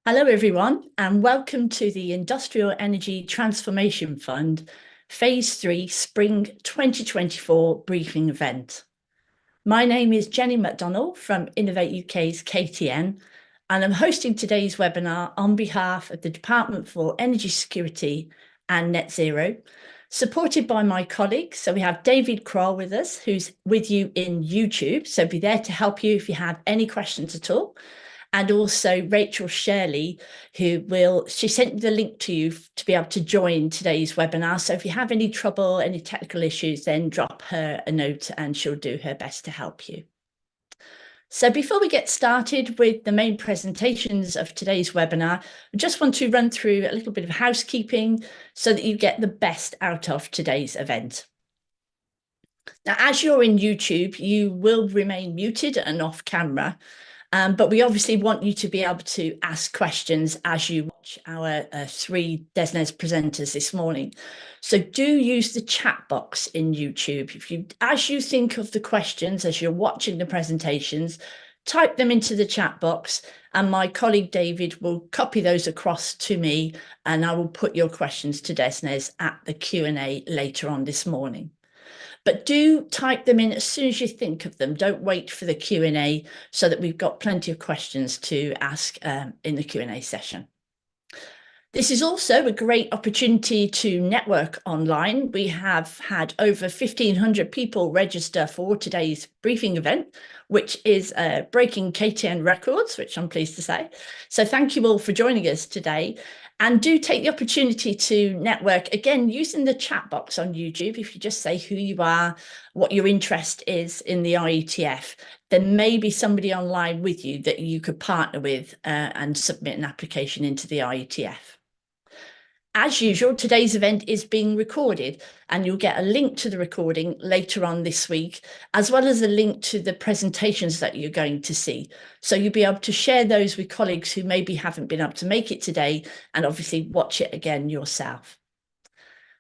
Hello, everyone, and welcome to the Industrial Energy Transformation Fund Phase 3 Spring 2024 briefing event. My name is Jenny McDonnell from Innovate UK's KTN, and I'm hosting today's webinar on behalf of the Department for Energy Security and Net Zero, supported by my colleagues. So we have David Kroll with us, who's with you in YouTube, so be there to help you if you have any questions at all. And also Rachel Shirley, she sent the link to you to be able to join today's webinar. So if you have any trouble, any technical issues, then drop her a note and she'll do her best to help you. So before we get started with the main presentations of today's webinar, I just want to run through a little bit of housekeeping so that you get the best out of today's event. Now, as you're in YouTube, you will remain muted and off camera. But we obviously want you to be able to ask questions as you watch our three DESNZ presenters this morning. So do use the chat box in YouTube. As you think of the questions, as you're watching the presentations, type them into the chat box and my colleague David will copy those across to me and I will put your questions to DESNZ at the Q&A later on this morning. But do type them in as soon as you think of them. Don't wait for the Q&A so that we've got plenty of questions to ask in the Q&A session. This is also a great opportunity to network online. We have had over 1,500 people register for today's briefing event, which is breaking KTN records, which I'm pleased to say. So thank you all for joining us today. And do take the opportunity to network, again, using the chat box on YouTube. If you just say who you are, what your interest is in the IETF, there may be somebody online with you that you could partner with and submit an application into the IETF. As usual, today's event is being recorded and you'll get a link to the recording later on this week, as well as a link to the presentations that you're going to see. So you'll be able to share those with colleagues who maybe haven't been able to make it today and obviously watch it again yourself.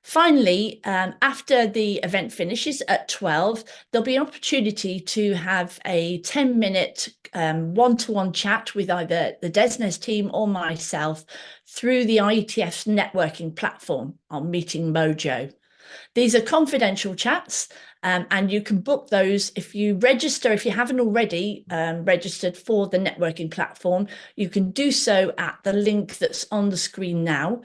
Finally, after the event finishes at 12, there'll be an opportunity to have a 10-minute one-to-one chat with either the DESNZ team or myself through the IETF's networking platform on Meeting Mojo. These are confidential chats and you can book those if you register. If you haven't already registered for the networking platform, you can do so at the link that's on the screen now.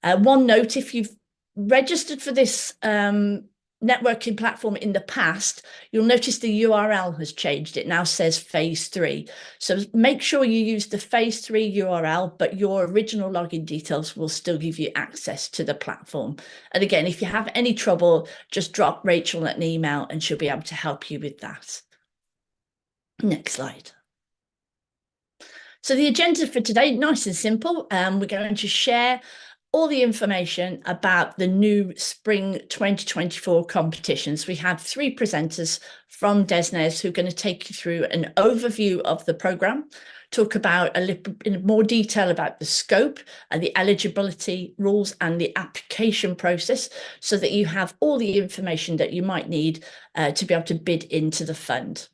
One note, if you've registered for this networking platform in the past, you'll notice the URL has changed. It now says phase 3. So make sure you use the phase 3 URL, but your original login details will still give you access to the platform. And again, if you have any trouble, just drop Rachel an email and she'll be able to help you with that. Next slide. So the agenda for today, nice and simple. We're going to share all the information about the new Spring 2024 competitions. We have three presenters from DESNZ who are going to take you through an overview of the programme, talk about a little in more detail about the scope and the eligibility rules and the application process so that you have all the information that you might need to be able to bid into the fund.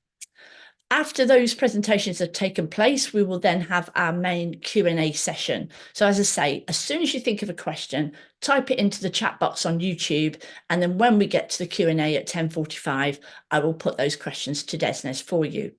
After those presentations have taken place, we will then have our main Q&A session. So as I say, as soon as you think of a question, type it into the chat box on YouTube. And then when we get to the Q&A at 10:45, I will put those questions to DESNZ for you.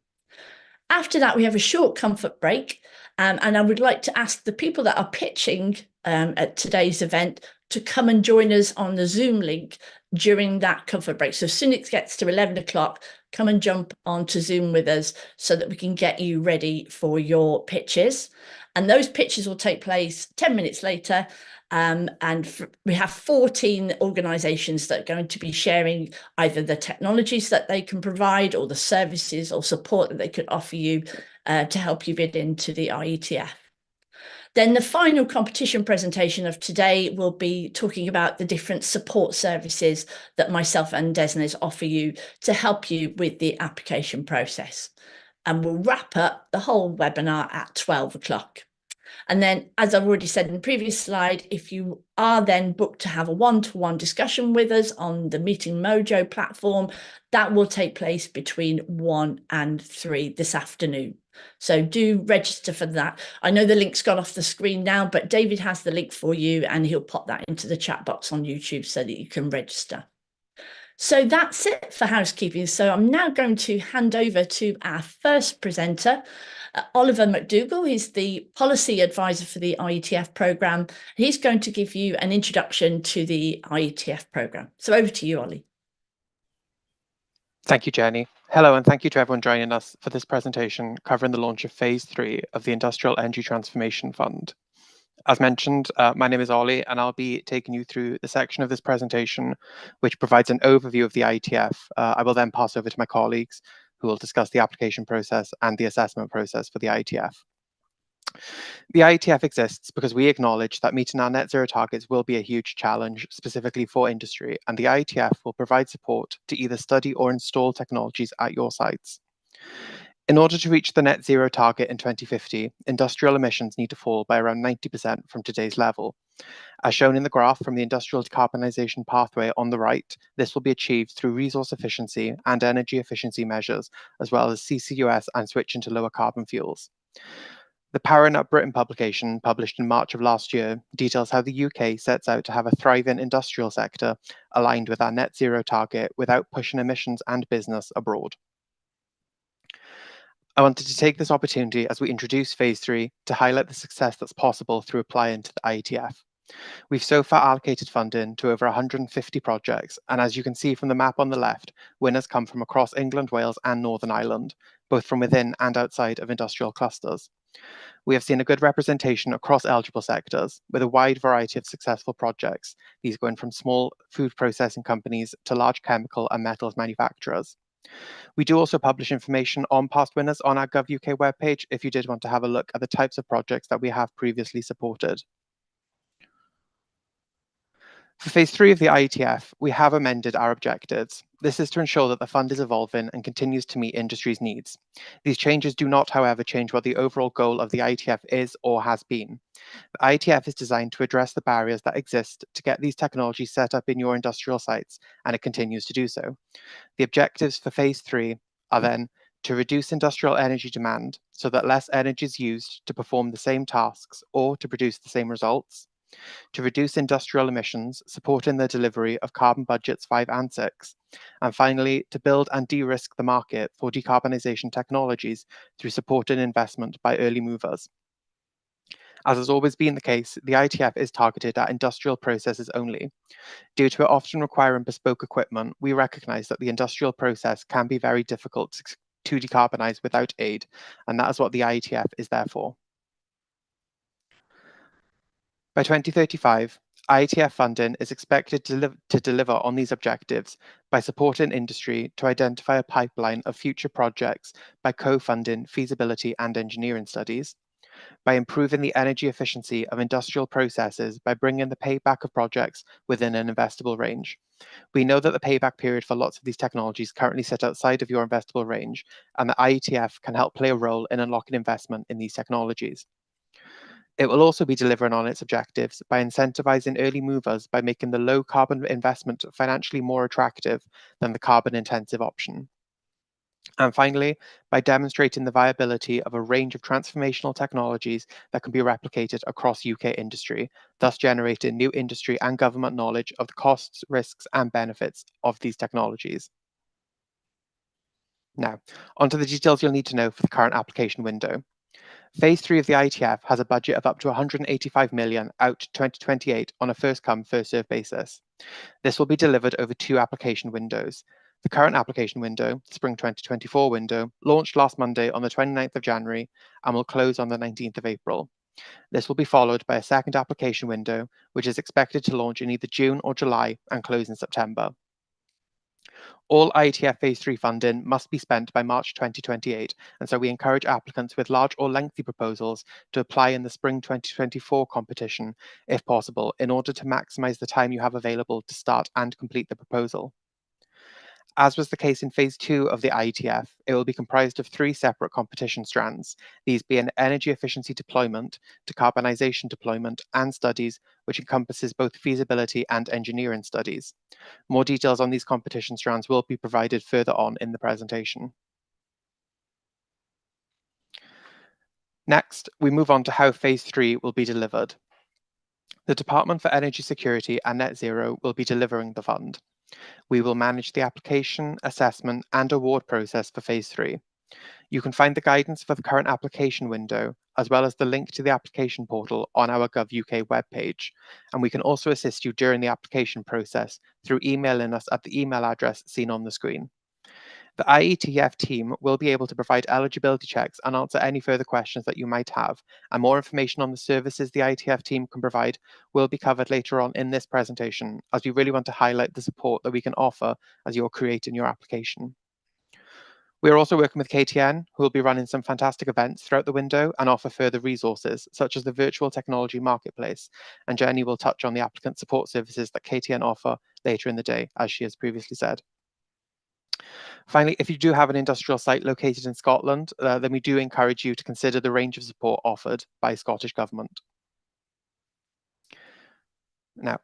After that, we have a short comfort break. And I would like to ask the people that are pitching at today's event to come and join us on the Zoom link during that comfort break. So as soon as it gets to 11 o'clock, come and jump onto Zoom with us so that we can get you ready for your pitches. And those pitches will take place 10 minutes later. We have 14 organisations that are going to be sharing either the technologies that they can provide or the services or support that they could offer you to help you bid into the IETF. Then the final competition presentation of today will be talking about the different support services that myself and DESNZ offer you to help you with the application process. And we'll wrap up the whole webinar at 12 o'clock. And then, as I've already said in the previous slide, if you are then booked to have a one-to-one discussion with us on the Meeting Mojo platform, that will take place between 1 and 3 this afternoon. So do register for that. I know the link's gone off the screen now, but David has the link for you and he'll pop that into the chat box on YouTube so that you can register. So that's it for housekeeping. So I'm now going to hand over to our first presenter, Oliver McDougall. He's the policy advisor for the IETF programme. He's going to give you an introduction to the IETF programme. So over to you, Ollie. Thank you, Jenny. Hello, and thank you to everyone joining us for this presentation covering the launch of Phase 3 of the Industrial Energy Transformation Fund. As mentioned, my name is Ollie, and I'll be taking you through the section of this presentation which provides an overview of the IETF. I will then pass over to my colleagues who will discuss the application process and the assessment process for the IETF. The IETF exists because we acknowledge that meeting our net zero targets will be a huge challenge, specifically for industry, and the IETF will provide support to either study or install technologies at your sites. In order to reach the net zero target in 2050, industrial emissions need to fall by around 90% from today's level. As shown in the graph from the industrial decarbonisation pathway on the right, this will be achieved through resource efficiency and energy efficiency measures, as well as CCUS and switching to lower carbon fuels. The Power Up Britain publication, published in March of last year, details how the UK sets out to have a thriving industrial sector aligned with our net zero target without pushing emissions and business abroad. I wanted to take this opportunity as we introduce Phase 3 to highlight the success that's possible through applying to the IETF. We've so far allocated funding to over 150 projects, and as you can see from the map on the left, winners come from across England, Wales and Northern Ireland, both from within and outside of industrial clusters. We have seen a good representation across eligible sectors, with a wide variety of successful projects, these going from small food processing companies to large chemical and metals manufacturers. We do also publish information on past winners on our Gov UK webpage if you did want to have a look at the types of projects that we have previously supported. For Phase 3 of the IETF, we have amended our objectives. This is to ensure that the fund is evolving and continues to meet industry's needs. These changes do not, however, change what the overall goal of the IETF is or has been. The IETF is designed to address the barriers that exist to get these technologies set up in your industrial sites, and it continues to do so. The objectives for Phase 3 are then to reduce industrial energy demand so that less energy is used to perform the same tasks or to produce the same results, to reduce industrial emissions, supporting the delivery of carbon budgets 5 and 6, and finally, to build and de-risk the market for decarbonisation technologies through supporting investment by early movers. As has always been the case, the IETF is targeted at industrial processes only. Due to it often requiring bespoke equipment, we recognise that the industrial process can be very difficult to decarbonise without aid, and that is what the IETF is there for. By 2035, IETF funding is expected to deliver on these objectives by supporting industry to identify a pipeline of future projects by co-funding feasibility and engineering studies, by improving the energy efficiency of industrial processes by bringing the payback of projects within an investable range. We know that the payback period for lots of these technologies currently sit outside of your investable range, and the IETF can help play a role in unlocking investment in these technologies. It will also be delivering on its objectives by incentivizing early movers by making the low carbon investment financially more attractive than the carbon intensive option. And finally, by demonstrating the viability of a range of transformational technologies that can be replicated across UK industry, thus generating new industry and government knowledge of the costs, risks, and benefits of these technologies. Now, onto the details you'll need to know for the current application window. Phase 3 of the IETF has a budget of up to 185 million out to 2028 on a first-come, first-served basis. This will be delivered over 2 application windows. The current application window, the Spring 2024 window, launched last Monday on the 29th of January and will close on the 19th of April. This will be followed by a second application window, which is expected to launch in either June or July and close in September. All IETF Phase 3 funding must be spent by March 2028, and so we encourage applicants with large or lengthy proposals to apply in the Spring 2024 competition, if possible, in order to maximise the time you have available to start and complete the proposal. As was the case in phase 2 of the IETF, it will be comprised of 3 separate competition strands, these being energy efficiency deployment, decarbonisation deployment, and studies, which encompasses both feasibility and engineering studies. More details on these competition strands will be provided further on in the presentation. Next, we move on to how phase 3 will be delivered. The Department for Energy Security and Net Zero will be delivering the fund. We will manage the application, assessment, and award process for phase 3. You can find the guidance for the current application window, as well as the link to the application portal on our Gov UK webpage, and we can also assist you during the application process through emailing us at the email address seen on the screen. The IETF team will be able to provide eligibility checks and answer any further questions that you might have, and more information on the services the IETF team can provide will be covered later on in this presentation, as we really want to highlight the support that we can offer as you're creating your application. We are also working with KTN, who will be running some fantastic events throughout the window and offer further resources, such as the Virtual Technology Marketplace, and Jenny will touch on the applicant support services that KTN offer later in the day, as she has previously said. Finally, if you do have an industrial site located in Scotland, then we do encourage you to consider the range of support offered by Scottish Government. Now,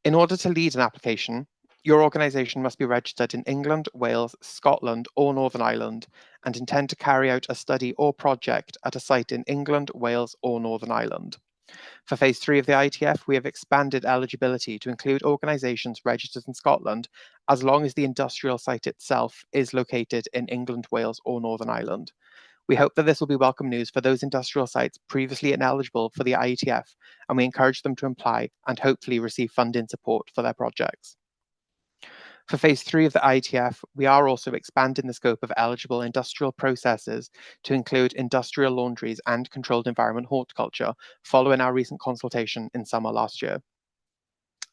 in order to lead an application, your organisation must be registered in England, Wales, Scotland, or Northern Ireland, and intend to carry out a study or project at a site in England, Wales, or Northern Ireland. For phase 3 of the IETF, we have expanded eligibility to include organisations registered in Scotland, as long as the industrial site itself is located in England, Wales, or Northern Ireland. We hope that this will be welcome news for those industrial sites previously ineligible for the IETF, and we encourage them to apply and hopefully receive funding support for their projects. For phase 3 of the IETF, we are also expanding the scope of eligible industrial processes to include industrial laundries and controlled environment horticulture, following our recent consultation in summer last year.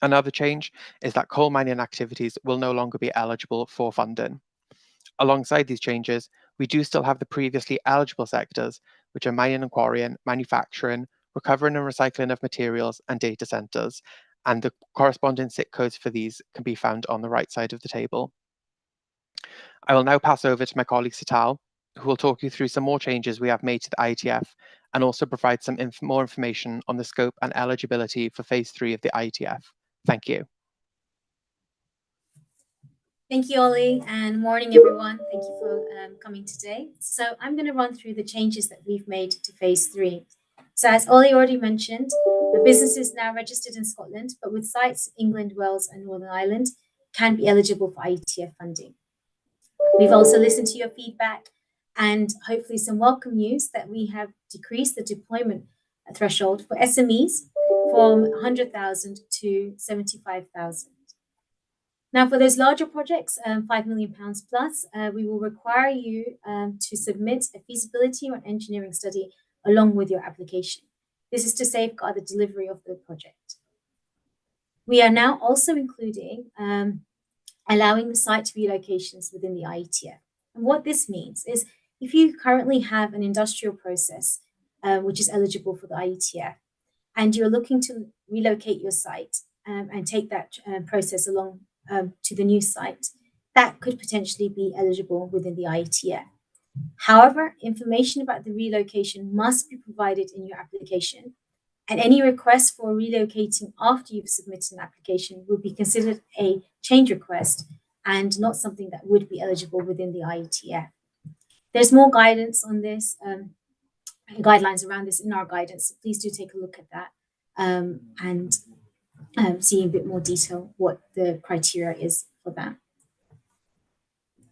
Another change is that coal mining activities will no longer be eligible for funding. Alongside these changes, we do still have the previously eligible sectors, which are mining and quarrying, manufacturing, recovering and recycling of materials, and data centres, and the corresponding SIC codes for these can be found on the right side of the table. I will now pass over to my colleague Sital, who will talk you through some more changes we have made to the IETF and also provide some more information on the scope and eligibility for phase 3 of the IETF. Thank you. Thank you, Ollie, and morning, everyone. Thank you for coming today. So I'm going to run through the changes that we've made to phase 3. So as Ollie already mentioned, the business is now registered in Scotland, but with sites in England, Wales, and Northern Ireland can be eligible for IETF funding. We've also listened to your feedback and hopefully some welcome news that we have decreased the deployment threshold for SMEs from 100,000 to 75,000. Now, for those larger projects, £5 million plus, we will require you to submit a feasibility or engineering study along with your application. This is to safeguard the delivery of the project. We are now also including allowing the site relocations within the IETF. And what this means is if you currently have an industrial process which is eligible for the IETF, and you're looking to relocate your site and take that process along to the new site, that could potentially be eligible within the IETF. However, information about the relocation must be provided in your application, and any request for relocating after you've submitted an application will be considered a change request and not something that would be eligible within the IETF. There's more guidance on this, guidelines around this in our guidance, so please do take a look at that and see in a bit more detail what the criteria is for that.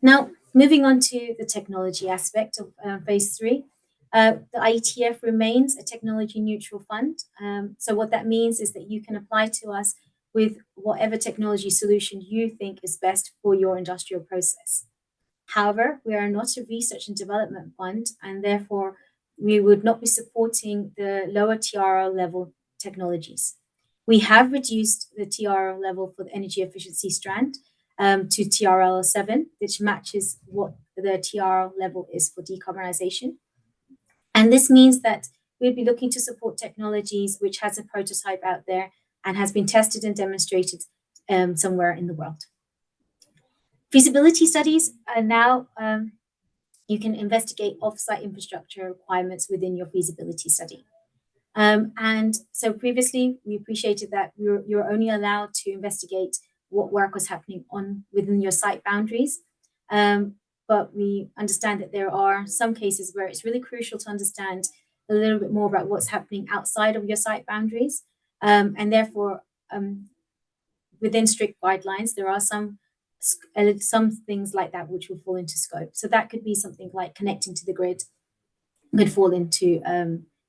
Now, moving on to the technology aspect of phase 3, the IETF remains a technology neutral fund. So what that means is that you can apply to us with whatever technology solution you think is best for your industrial process. However, we are not a research and development fund, and therefore we would not be supporting the lower TRL level technologies. We have reduced the TRL level for the energy efficiency strand to TRL 7, which matches what the TRL level is for decarbonisation. And this means that we'd be looking to support technologies which has a prototype out there and has been tested and demonstrated somewhere in the world. Feasibility studies are now, you can investigate off-site infrastructure requirements within your feasibility study. And so previously, we appreciated that you're only allowed to investigate what work was happening within your site boundaries. But we understand that there are some cases where it's really crucial to understand a little bit more about what's happening outside of your site boundaries. And therefore, within strict guidelines, there are some things like that which will fall into scope. So that could be something like connecting to the grid, could fall into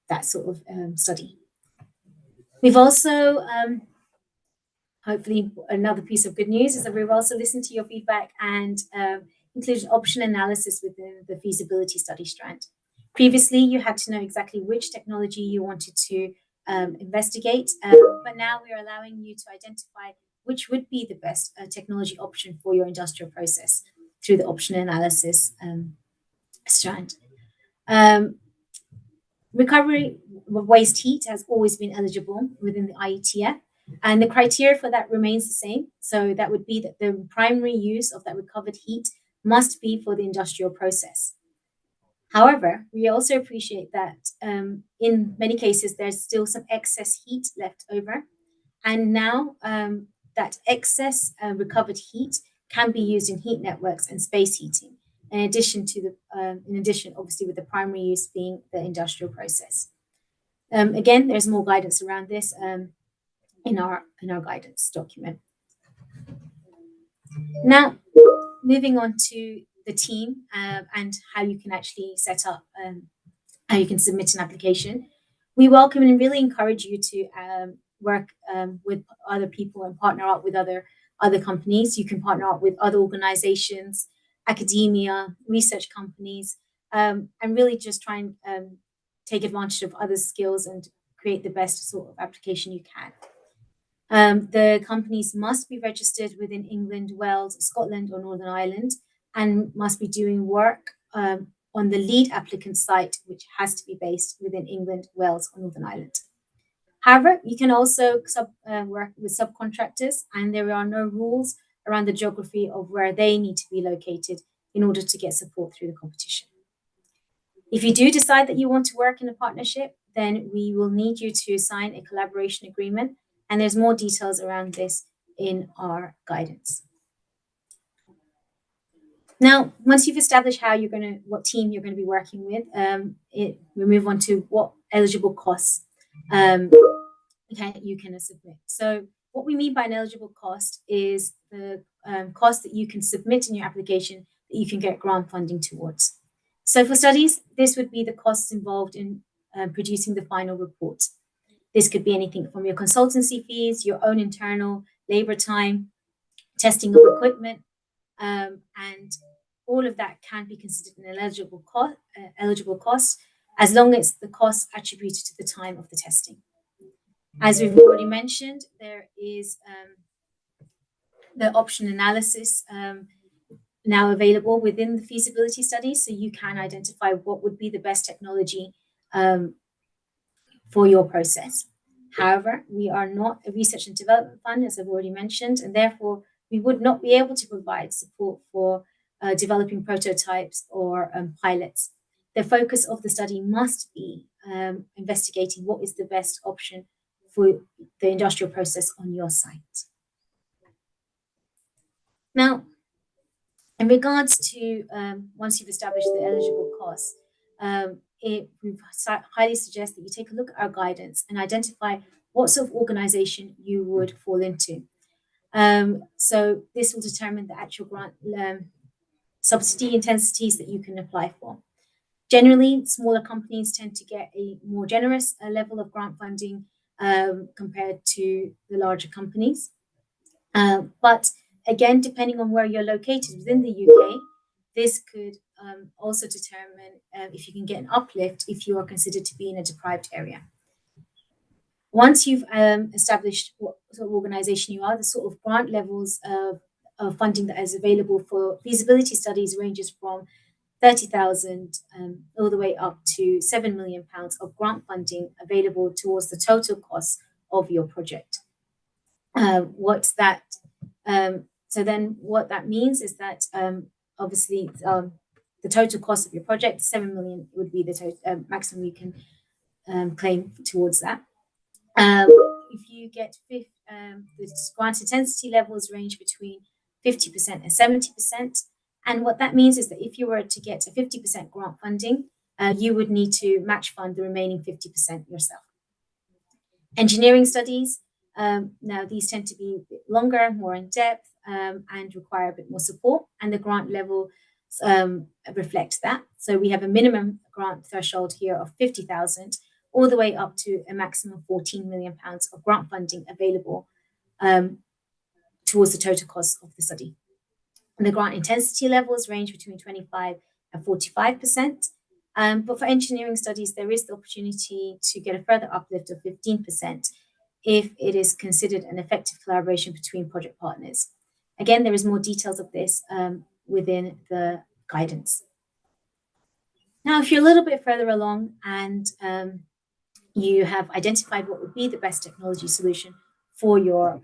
that sort of study. We've also, hopefully another piece of good news is that we've also listened to your feedback and included option analysis within the feasibility study strand. Previously, you had to know exactly which technology you wanted to investigate, but now we're allowing you to identify which would be the best technology option for your industrial process through the option analysis strand. Recovery of waste heat has always been eligible within the IETF, and the criteria for that remains the same. So that would be that the primary use of that recovered heat must be for the industrial process. However, we also appreciate that in many cases, there's still some excess heat left over. And now that excess recovered heat can be used in heat networks and space heating, in addition, obviously, with the primary use being the industrial process. Again, there's more guidance around this in our guidance document. Now, moving on to the team and how you can actually set up, how you can submit an application. We welcome and really encourage you to work with other people and partner up with other companies. You can partner up with other organizations, academia, research companies, and really just try and take advantage of others' skills and create the best sort of application you can. The companies must be registered within England, Wales, Scotland, or Northern Ireland, and must be doing work on the lead applicant site, which has to be based within England, Wales, or Northern Ireland. However, you can also work with subcontractors, and there are no rules around the geography of where they need to be located in order to get support through the competition. If you do decide that you want to work in a partnership, then we will need you to sign a collaboration agreement, and there's more details around this in our guidance. Now, once you've established what team you're going to be working with, we move on to what eligible costs you can submit. So what we mean by an eligible cost is the cost that you can submit in your application that you can get grant funding towards. So for studies, this would be the costs involved in producing the final report. This could be anything from your consultancy fees, your own internal labor time, testing of equipment, and all of that can be considered an eligible cost as long as the cost attributed to the time of the testing. As we've already mentioned, there is the option analysis now available within the feasibility study, so you can identify what would be the best technology for your process. However, we are not a research and development fund, as I've already mentioned, and therefore we would not be able to provide support for developing prototypes or pilots. The focus of the study must be investigating what is the best option for the industrial process on your site. Now, in regards to once you've established the eligible costs, we highly suggest that you take a look at our guidance and identify what sort of organization you would fall into. So this will determine the actual grant subsidy intensities that you can apply for. Generally, smaller companies tend to get a more generous level of grant funding compared to the larger companies. But again, depending on where you're located within the UK, this could also determine if you can get an uplift if you are considered to be in a deprived area. Once you've established what sort of organization you are, the sort of grant levels of funding that is available for feasibility studies ranges from 30,000 all the way up to £7 million of grant funding available towards the total cost of your project. What that So then what that means is that obviously the total cost of your project, 7 million would be the total, maximum you can claim towards that. If you get the grant intensity levels range between 50% and 70%. And what that means is that if you were to get a 50% grant funding, you would need to match fund the remaining 50% yourself. Engineering studies, now these tend to be a bit longer, more in depth, and require a bit more support, and the grant level reflects that. So we have a minimum grant threshold here of 50,000, all the way up to a maximum of 14 million pounds of grant funding available towards the total cost of the study. And the grant intensity levels range between 25 and 45%. But for engineering studies, there is the opportunity to get a further uplift of 15% if it is considered an effective collaboration between project partners. Again, there is more details of this within the guidance. Now, if you're a little bit further along and you have identified what would be the best technology solution for your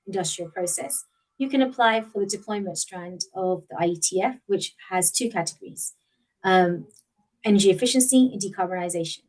industrial process, you can apply for the deployment strand of the IETF, which has two categories, energy efficiency and decarbonisation.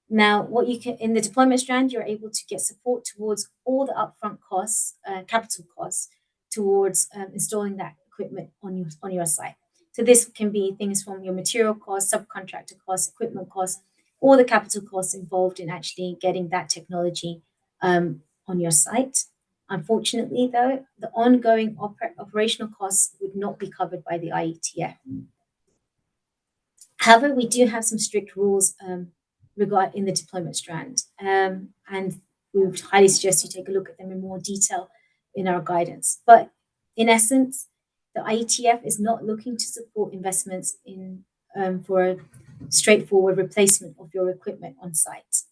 Now, what you can, in the deployment strand, you're able to get support towards all the upfront costs, capital costs, towards installing that equipment on your site. So this can be things from your material costs, subcontractor costs, equipment costs, all the capital costs involved in actually getting that technology on your site. Unfortunately, though, the ongoing operational costs would not be covered by the IETF. However, we do have some strict rules in the deployment strand, and we would highly suggest you take a look at them in more detail in our guidance. But in essence, the IETF is not looking to support investments in for a straightforward replacement of your equipment on site.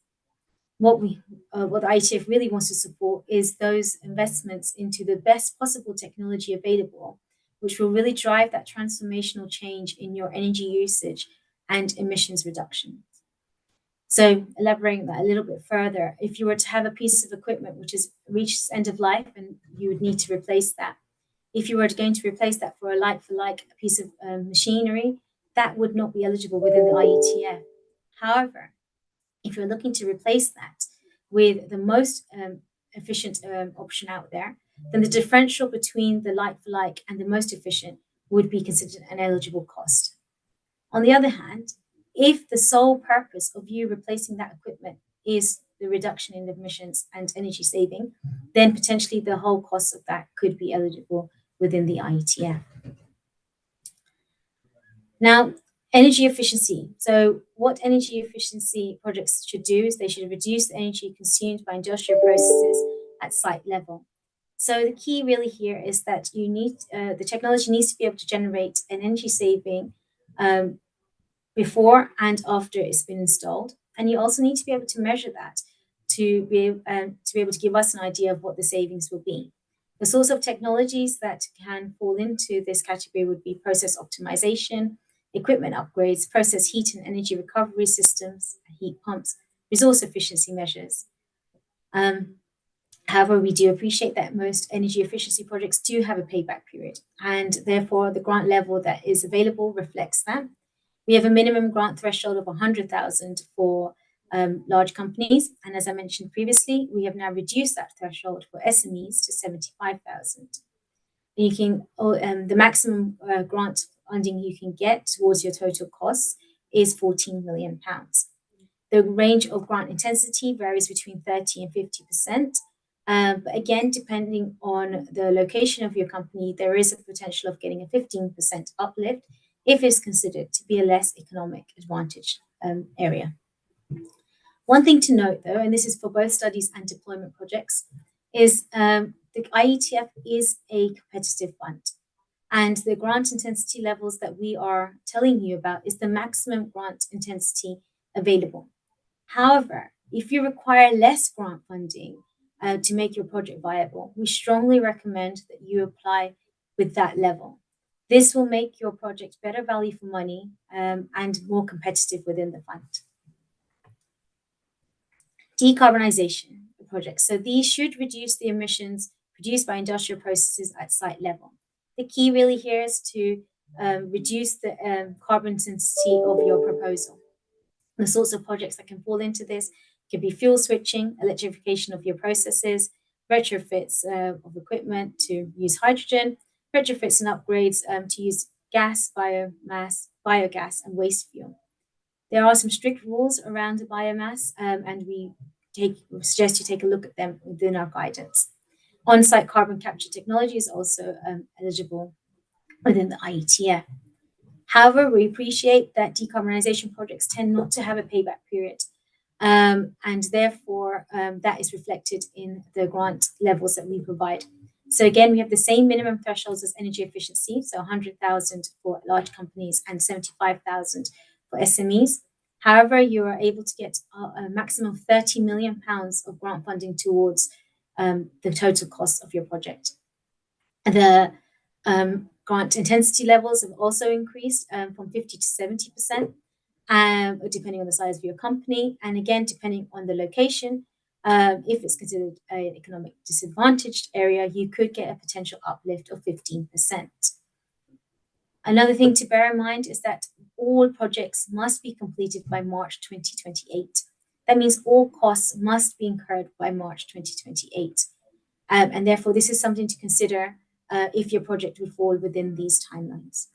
What the IETF really wants to support is those investments into the best possible technology available, which will really drive that transformational change in your energy usage and emissions reduction. So elaborating that a little bit further, if you were to have a piece of equipment which has reached its end of life and you would need to replace that, if you were going to replace that for a like-for-like piece of machinery, that would not be eligible within the IETF. However, if you're looking to replace that with the most efficient option out there, then the differential between the like-for-like and the most efficient would be considered an eligible cost. On the other hand, if the sole purpose of you replacing that equipment is the reduction in emissions and energy saving, then potentially the whole cost of that could be eligible within the IETF. Now, energy efficiency. So what energy efficiency projects should do is they should reduce the energy consumed by industrial processes at site level. So the key really here is that you need the technology needs to be able to generate an energy saving before and after it's been installed, and you also need to be able to measure that to be able to give us an idea of what the savings will be. The sorts of technologies that can fall into this category would be process optimization, equipment upgrades, process heat and energy recovery systems, heat pumps, resource efficiency measures. However, we do appreciate that most energy efficiency projects do have a payback period, and therefore the grant level that is available reflects that. We have a minimum grant threshold of 100,000 for large companies, and as I mentioned previously, we have now reduced that threshold for SMEs to 75,000. You can the maximum grant funding you can get towards your total costs is 14 million pounds. The range of grant intensity varies between 30 and 50%. But again, depending on the location of your company, there is a potential of getting a 15% uplift if it's considered to be a less economic advantage area. One thing to note, though, and this is for both studies and deployment projects, is the IETF is a competitive fund. And the grant intensity levels that we are telling you about is the maximum grant intensity available. However, if you require less grant funding to make your project viable, we strongly recommend that you apply with that level. This will make your project better value for money and more competitive within the fund. Decarbonisation projects. So these should reduce the emissions produced by industrial processes at site level. The key really here is to reduce the carbon intensity of your proposal. The sorts of projects that can fall into this can be fuel switching, electrification of your processes, retrofits of equipment to use hydrogen, retrofits and upgrades to use gas, biogas, and waste fuel. There are some strict rules around the biomass, and we suggest you take a look at them within our guidance. On-site carbon capture technology is also eligible within the IETF. However, we appreciate that decarbonisation projects tend not to have a payback period, and therefore that is reflected in the grant levels that we provide. So again, we have the same minimum thresholds as energy efficiency, so 100,000 for large companies and 75,000 for SMEs. However, you are able to get a maximum of £30 million of grant funding towards the total cost of your project. The grant intensity levels have also increased from 50 to 70%, depending on the size of your company. And again, depending on the location, if it's considered an economic disadvantaged area, you could get a potential uplift of 15%. Another thing to bear in mind is that all projects must be completed by March 2028. That means all costs must be incurred by March 2028. And therefore, this is something to consider if your project will fall within these timelines.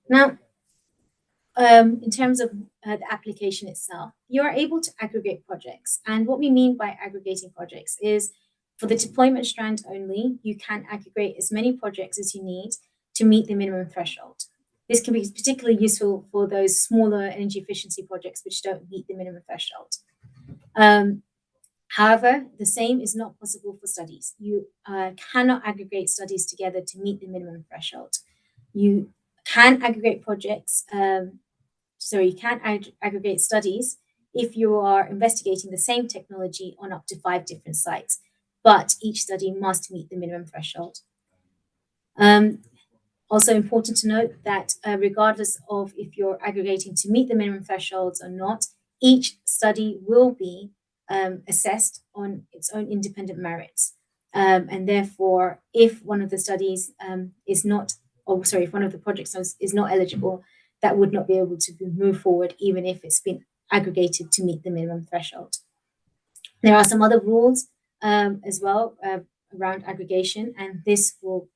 Now, in terms of the application itself, you are able to aggregate projects. And what we mean by aggregating projects is for the deployment strand only, you can aggregate as many projects as you need to meet the minimum threshold. This can be particularly useful for those smaller energy efficiency projects which don't meet the minimum threshold. However, the same is not possible for studies. You cannot aggregate studies together to meet the minimum threshold. You can aggregate projects, you can aggregate studies if you are investigating the same technology on up to 5 different sites, but each study must meet the minimum threshold. Also important to note that regardless of if you're aggregating to meet the minimum thresholds or not, each study will be assessed on its own independent merits. And therefore, if one of the studies if one of the projects is not eligible, that would not be able to move forward, even if it's been aggregated to meet the minimum threshold. There are some other rules as well around aggregation, and this will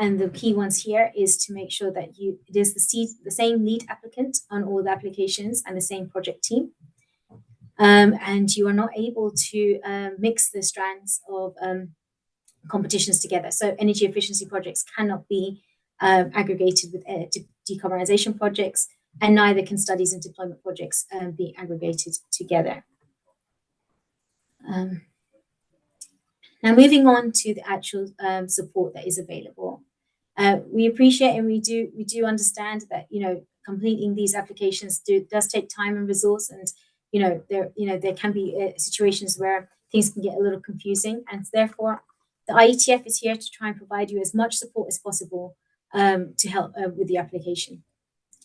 and the key ones here is to make sure that it is the same lead applicant on all the applications and the same project team. And you are not able to mix the strands of competitions together. So energy efficiency projects cannot be aggregated with decarbonisation projects, and neither can studies and deployment projects be aggregated together. Now, moving on to the actual support that is available. We appreciate and we do understand that completing these applications does take time and resource, and there can be situations where things can get a little confusing, and therefore the IETF is here to try and provide you as much support as possible to help with the application.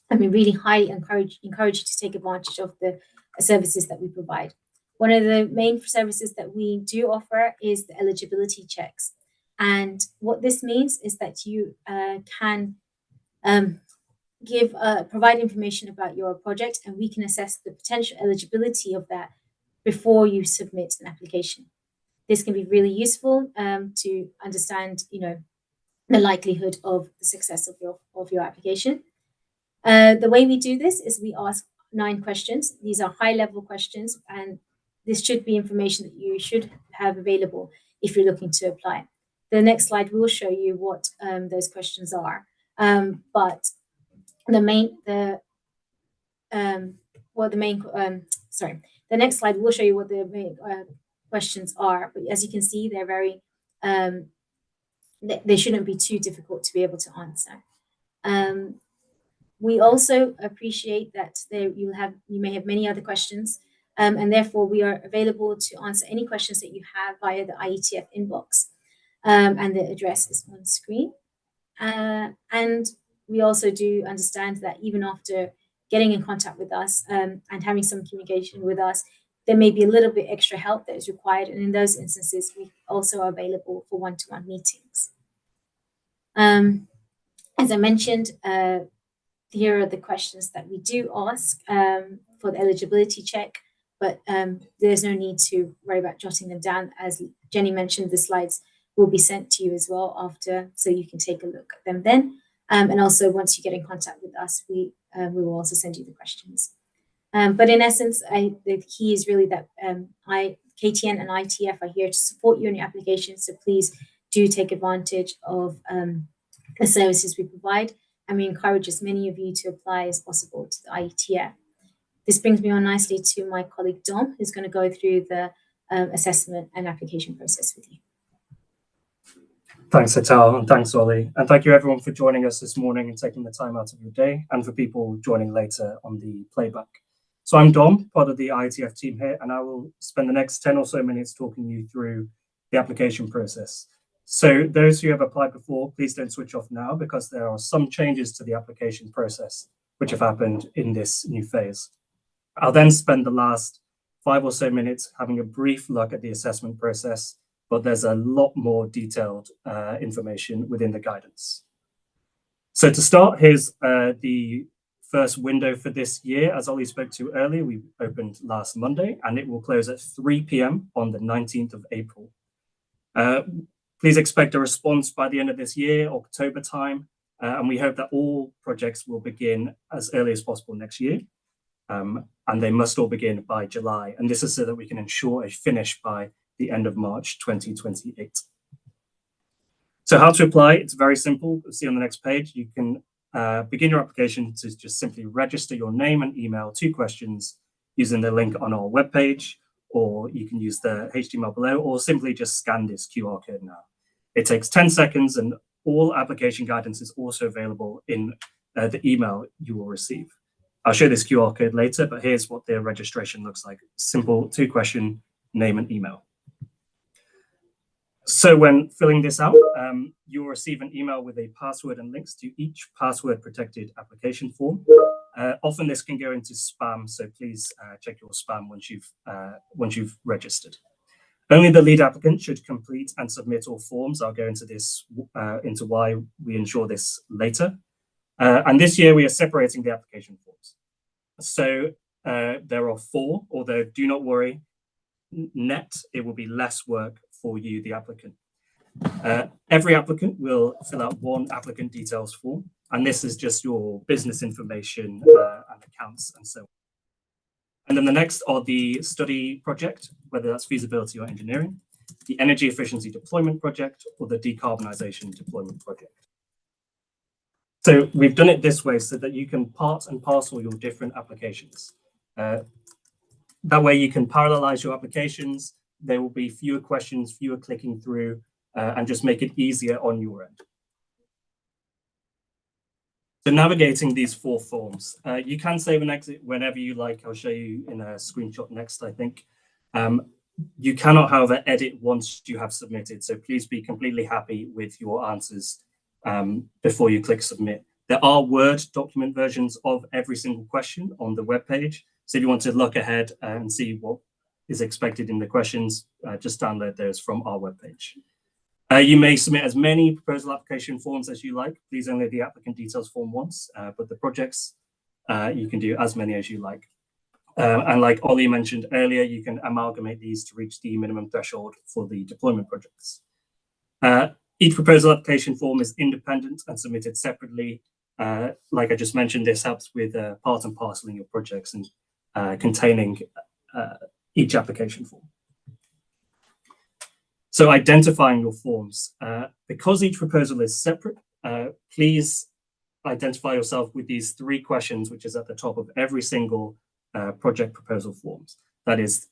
And we really highly encourage you to take advantage of the services that we provide. One of the main services that we do offer is the eligibility checks. And what this means is that you can provide information about your project, and we can assess the potential eligibility of that before you submit an application. This can be really useful to understand, the likelihood of the success of your application. The way we do this is we ask 9 questions. These are high-level questions, and this should be information that you should have available if you're looking to apply. The next slide will show you what those questions are. But the next slide will show you what the main questions are. But as you can see, they're very they shouldn't be too difficult to be able to answer. We also appreciate that you may have many other questions, and therefore we are available to answer any questions that you have via the IETF inbox, and the address is on screen. And we also do understand that even after getting in contact with us and having some communication with us, there may be a little bit extra help that is required. And in those instances, we also are available for one-to-one meetings. As I mentioned, here are the questions that we do ask for the eligibility check, but there's no need to worry about jotting them down. As Jenny mentioned, the slides will be sent to you as well after, so you can take a look at them then. And also, once you get in contact with us, we will also send you the questions. But in essence, the key is really that KTN and IETF are here to support you in your application. So please do take advantage of the services we provide, and we encourage as many of you to apply as possible to the IETF. This brings me on nicely to my colleague Dom, who's going to go through the assessment and application process with you. Thanks, Hital, and thanks, Ollie. And thank you, everyone, for joining us this morning and taking the time out of your day, and for people joining later on the playback. So I'm Dom, part of the IETF team here, and I will spend the next 10 or so minutes talking you through the application process. So those who have applied before, please don't switch off now, because there are some changes to the application process which have happened in this new phase. I'll then spend the last 5 or so minutes having a brief look at the assessment process, but there's a lot more detailed information within the guidance. So to start, here's the first window for this year. As Ollie spoke to earlier, we opened last Monday, and it will close at 3 p.m. on the 19th of April. Please expect a response by the end of this year, October time, and we hope that all projects will begin as early as possible next year, and they must all begin by July. And this is so that we can ensure a finish by the end of March 2028. So how to apply? It's very simple. You'll see on the next page, you can begin your application to just simply register your name and email, 2 questions, using the link on our webpage, or you can use the HTML below, or simply just scan this QR code now. It takes 10 seconds, and all application guidance is also available in the email you will receive. I'll show this QR code later, but here's what the registration looks like. Simple 2-question, name and email. So when filling this out, you'll receive an email with a password and links to each password-protected application form. Often this can go into spam, so please check your spam once you've registered. Only the lead applicant should complete and submit all forms. I'll go into this, into why we ensure this later. And this year we are separating the application forms. So there are 4, although do not worry, net, it will be less work for you, the applicant. Every applicant will fill out 1 applicant details form, and this is just your business information and accounts and so on. And then the next are the study project, whether that's feasibility or engineering, the energy efficiency deployment project, or the decarbonisation deployment project. So we've done it this way so that you can part and parcel your different applications. That way you can parallelize your applications. There will be fewer questions, fewer clicking through, and just make it easier on your end. So navigating these 4 forms, you can save and exit whenever you like. I'll show you in a screenshot next, I think. You cannot, however, edit once you have submitted. So please be completely happy with your answers before you click submit. There are Word document versions of every single question on the web page. So if you want to look ahead and see what is expected in the questions, just download those from our webpage. You may submit as many proposal application forms as you like. Please only the applicant details form once, but the projects, you can do as many as you like. And like Ollie mentioned earlier, you can amalgamate these to reach the minimum threshold for the deployment projects. Each proposal application form is independent and submitted separately. Like I just mentioned, this helps with part and parceling your projects and containing each application form. So identifying your forms. Because each proposal is separate, please identify yourself with these 3 questions, which is at the top of every single project proposal forms. That is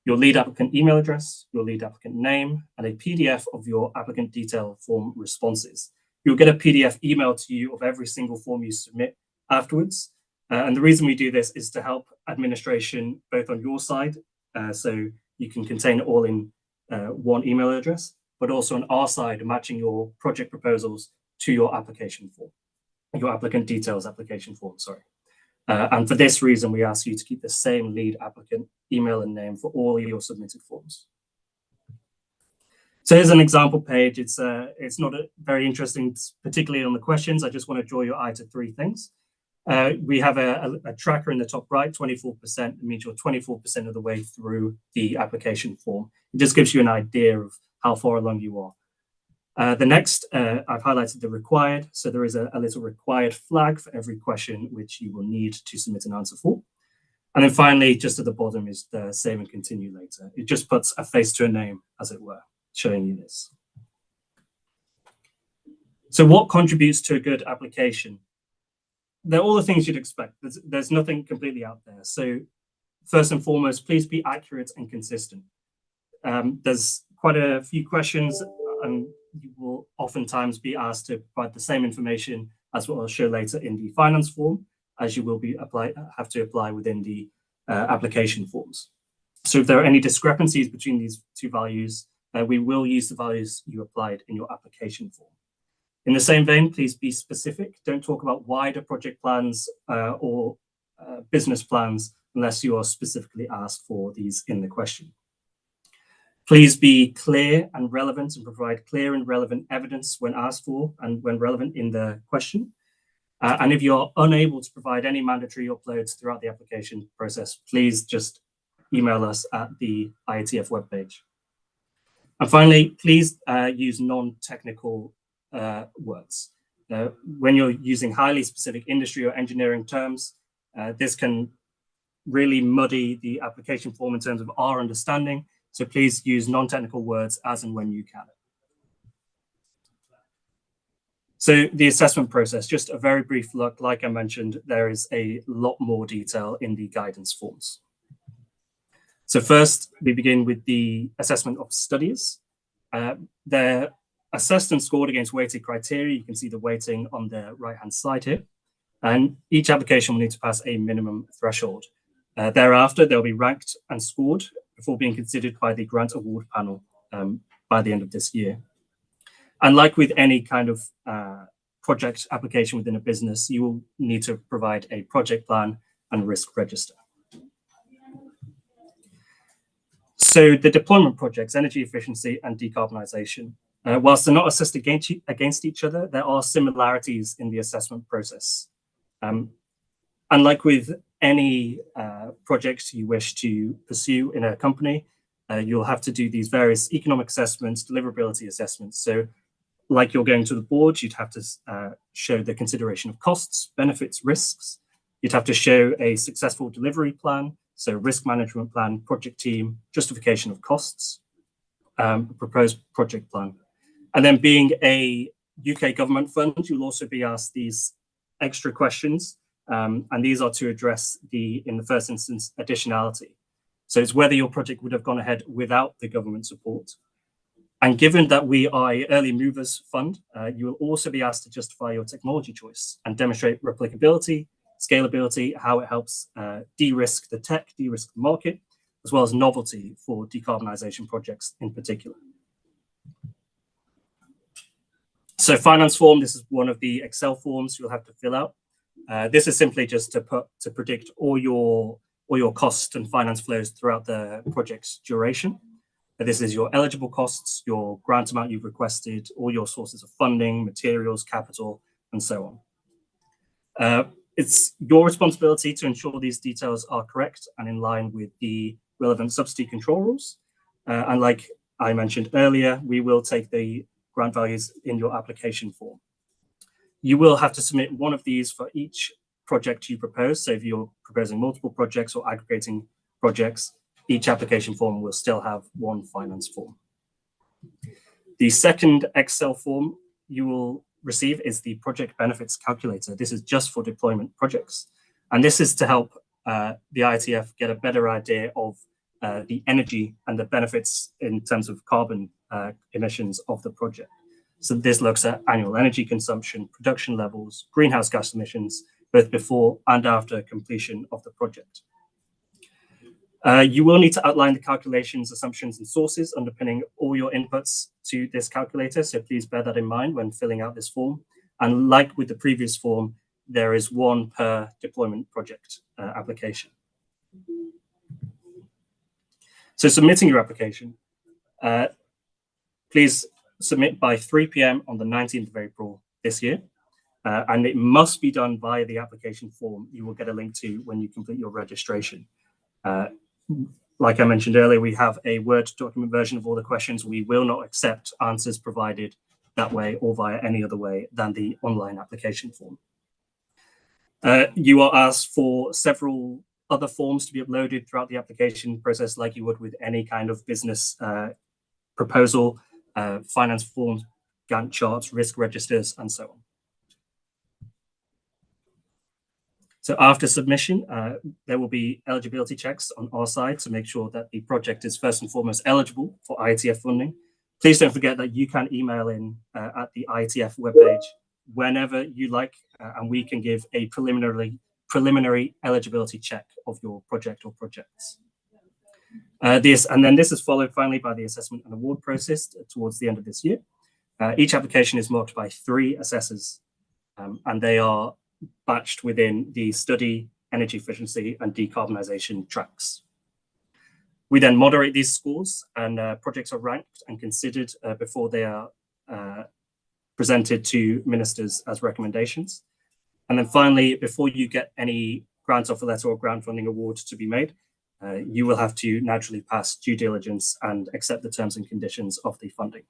your lead applicant email address, your lead applicant name, and a PDF of your applicant detail form responses. You'll get a PDF emailed to you of every single form you submit afterwards. And the reason we do this is to help administration both on your side, so you can contain it all in 1 email address, but also on our side, matching your project proposals to your application form, your applicant details application form, sorry. And for this reason, we ask you to keep the same lead applicant email and name for all your submitted forms. So here's an example page. It's not very interesting, particularly on the questions. I just want to draw your eye to three things. We have a tracker in the top right, 24%. It means you're 24% of the way through the application form. It just gives you an idea of how far along you are. The next, I've highlighted the required. So there is a little required flag for every question which you will need to submit an answer for. And then finally, just at the bottom is the save and continue later. It just puts a face to a name, as it were, showing you this. So what contributes to a good application? They're all the things you'd expect. There's nothing completely out there. So first and foremost, please be accurate and consistent. There's quite a few questions, and you will oftentimes be asked to provide the same information as what I'll show later in the finance form, as you will have to apply within the application forms. So if there are any discrepancies between these two values, we will use the values you applied in your application form. In the same vein, please be specific. Don't talk about wider project plans or business plans unless you are specifically asked for these in the question. Please be clear and relevant and provide clear and relevant evidence when asked for and when relevant in the question. And if you're unable to provide any mandatory uploads throughout the application process, please just email us at the IETF webpage. And finally, please use non-technical words. When you're using highly specific industry or engineering terms, this can really muddy the application form in terms of our understanding. So please use non-technical words as and when you can. So the assessment process, just a very brief look. Like I mentioned, there is a lot more detail in the guidance forms. So first, we begin with the assessment of studies. They're assessed and scored against weighted criteria. You can see the weighting on the right-hand side here. And each application will need to pass a minimum threshold. Thereafter, they'll be ranked and scored before being considered by the grant award panel by the end of this year. And like with any kind of project application within a business, you will need to provide a project plan and risk register. So the deployment projects, energy efficiency and decarbonisation, whilst they're not assessed against each other, there are similarities in the assessment process. And like with any projects you wish to pursue in a company, you'll have to do these various economic assessments, deliverability assessments. So like you're going to the board, you'd have to show the consideration of costs, benefits, risks. You'd have to show a successful delivery plan, so risk management plan, project team, justification of costs, proposed project plan. And then being a UK government fund, you'll also be asked these extra questions. And these are to address in the first instance, additionality. So it's whether your project would have gone ahead without the government support. And given that we are an early movers fund, you will also be asked to justify your technology choice and demonstrate replicability, scalability, how it helps de-risk the tech, de-risk the market, as well as novelty for decarbonisation projects in particular. So finance form, this is one of the Excel forms you'll have to fill out. This is simply just to predict all your costs and finance flows throughout the project's duration. This is your eligible costs, your grant amount you've requested, all your sources of funding, materials, capital, and so on. It's your responsibility to ensure these details are correct and in line with the relevant subsidy control rules. And like I mentioned earlier, we will take the grant values in your application form. You will have to submit one of these for each project you propose. So if you're proposing multiple projects or aggregating projects, each application form will still have one finance form. The second Excel form you will receive is the project benefits calculator. This is just for deployment projects. And this is to help the IETF get a better idea of the energy and the benefits in terms of carbon emissions of the project. So this looks at annual energy consumption, production levels, greenhouse gas emissions, both before and after completion of the project. You will need to outline the calculations, assumptions, and sources underpinning all your inputs to this calculator. So please bear that in mind when filling out this form. And like with the previous form, there is one per deployment project application. So submitting your application, please submit by 3 p.m. on the 19th of April this year. And it must be done via the application form you will get a link to when you complete your registration. Like I mentioned earlier, we have a Word document version of all the questions. We will not accept answers provided that way or via any other way than the online application form. You are asked for several other forms to be uploaded throughout the application process, like you would with any kind of business proposal, finance forms, Gantt charts, risk registers, and so on. So after submission, there will be eligibility checks on our side to make sure that the project is first and foremost eligible for IETF funding. Please don't forget that you can email in at the IETF webpage whenever you like, and we can give a preliminary eligibility check of your project or projects. This is followed finally by the assessment and award process towards the end of this year. Each application is marked by 3 assessors, and they are batched within the study, energy efficiency, and decarbonisation tracks. We then moderate these scores, and projects are ranked and considered before they are presented to ministers as recommendations. And then finally, before you get any grant offer letter or grant funding award to be made, you will have to naturally pass due diligence and accept the terms and conditions of the funding.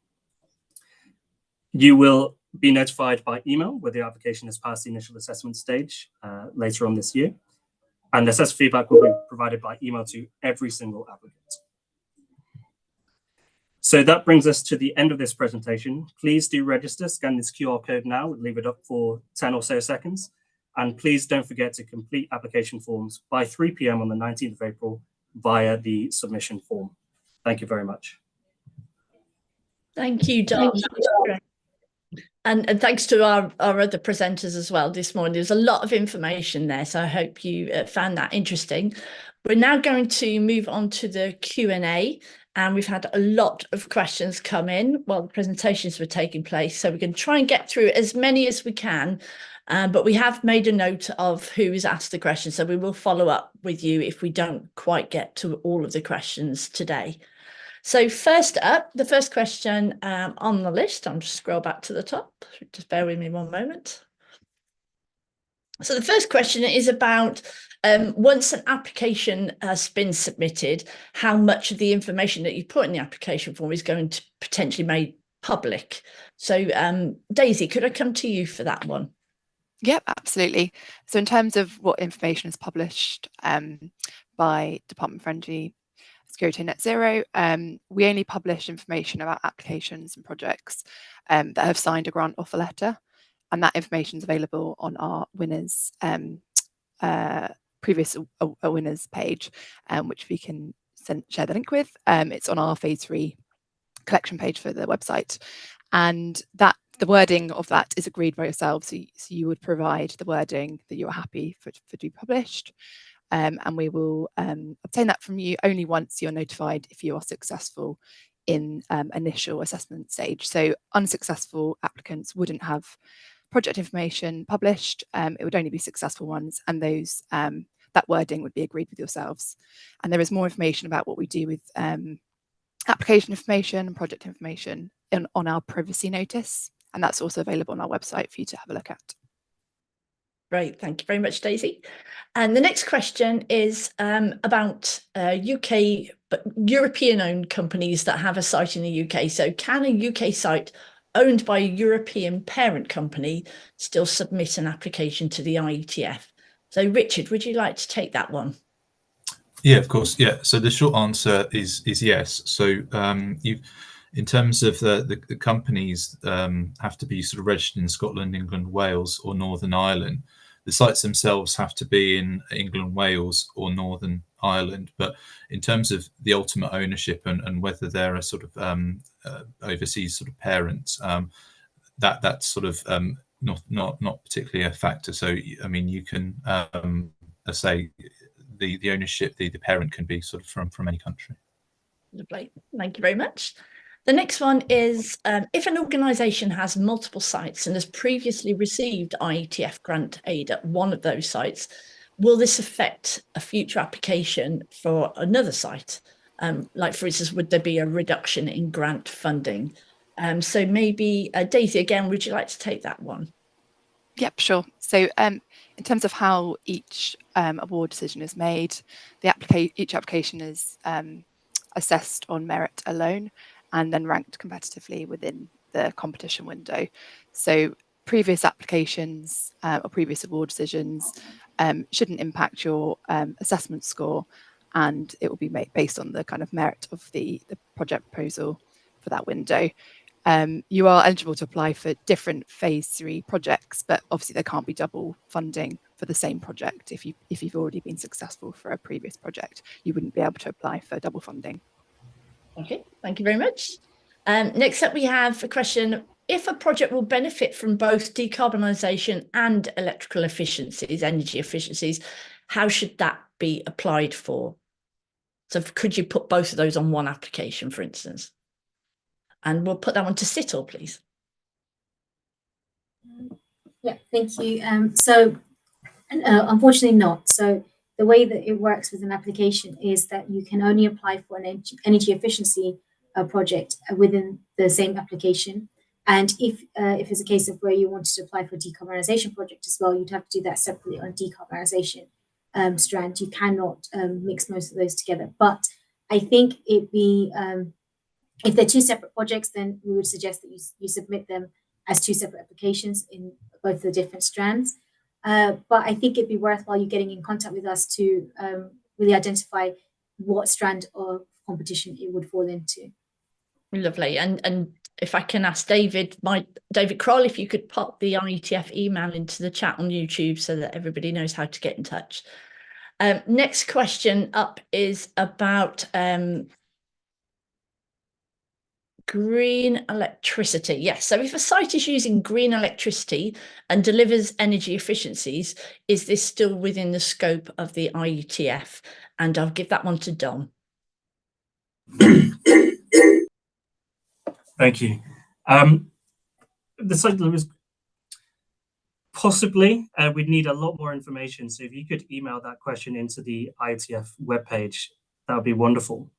You will be notified by email whether the application has passed the initial assessment stage later on this year, and assessor feedback will be provided by email to every single applicant. So that brings us to the end of this presentation. Please do register, scan this QR code now, leave it up for 10 or so seconds, and please don't forget to complete application forms by 3 p.m. on the 19th of April via the submission form. Thank you very much. Thank you, Dom. And thanks to our other presenters as well this morning. There's a lot of information there, so I hope you found that interesting. We're now going to move on to the Q&A, and we've had a lot of questions come in while the presentations were taking place, so we're going to try and get through as many as we can, but we have made a note of who has asked the question, so we will follow up with you if we don't quite get to all of the questions today. So first up, the first question on the list, I'll just scroll back to the top, just bear with me one moment. So the first question is about once an application has been submitted, how much of the information that you put in the application form is going to potentially made public. So Daisy, could I come to you for that one? Yep, absolutely. So in terms of what information is published by Department for Energy, Security and Net Zero, we only publish information about applications and projects that have signed a grant offer letter, and that information is available on our winners previous winners page, which we can share the link with. It's on our phase 3 collection page for the website, and that the wording of that is agreed by yourselves. So you would provide the wording that you're happy for to be published. And we will obtain that from you only once you're notified if you are successful in initial assessment stage. So unsuccessful applicants wouldn't have project information published. It would only be successful ones, and those that wording would be agreed with yourselves. And there is more information about what we do with application information and project information on our privacy notice, and that's also available on our website for you to have a look at. Great, thank you very much, Daisy. And the next question is about UK, but European-owned companies that have a site in the UK. So can a UK site owned by a European parent company still submit an application to the IETF? So Richard, would you like to take that one? Yeah, of course. Yeah. So the short answer is yes. So in terms of the companies have to be sort of registered in Scotland, England, Wales, or Northern Ireland. The sites themselves have to be in England, Wales, or Northern Ireland. But in terms of the ultimate ownership and whether they're a sort of overseas sort of parents, that's sort of not particularly a factor. So I mean, you can say the ownership, the parent can be sort of from any country. Lovely, thank you very much. The next one is, if an organisation has multiple sites and has previously received IETF grant aid at one of those sites, will this affect a future application for another site? Like, for instance, would there be a reduction in grant funding? So maybe Daisy, again, would you like to take that one? Yep, sure. So in terms of how each award decision is made, each application is assessed on merit alone and then ranked competitively within the competition window. So previous applications or previous award decisions shouldn't impact your assessment score, and it will be made based on the kind of merit of the project proposal for that window. You are eligible to apply for different phase 3 projects, but obviously there can't be double funding for the same project. If you've already been successful for a previous project, you wouldn't be able to apply for double funding. Okay, thank you very much. Next up, we have a question. If a project will benefit from both decarbonisation and electrical efficiencies, energy efficiencies, how should that be applied for? So could you put both of those on one application, for instance? And we'll put that one to Sital, please. Yeah, thank you. Unfortunately not. So the way that it works with an application is that you can only apply for an energy efficiency project within the same application. And if it's a case of where you wanted to apply for a decarbonisation project as well, you'd have to do that separately on a decarbonisation strand. You cannot mix most of those together. But I think it'd be, if they're two separate projects, then we would suggest that you submit them as two separate applications in both the different strands. But I think it'd be worthwhile you getting in contact with us to really identify what strand of competition it would fall into. Lovely. And if I can ask David Kroll, if you could pop the IETF email into the chat on YouTube so that everybody knows how to get in touch. Next question up is about green electricity. Yes. So if a site is using green electricity and delivers energy efficiencies, is this still within the scope of the IETF? And I'll give that one to Dom. Thank you. The site delivers possibly. We'd need a lot more information. So if you could email that question into the IETF webpage, that would be wonderful.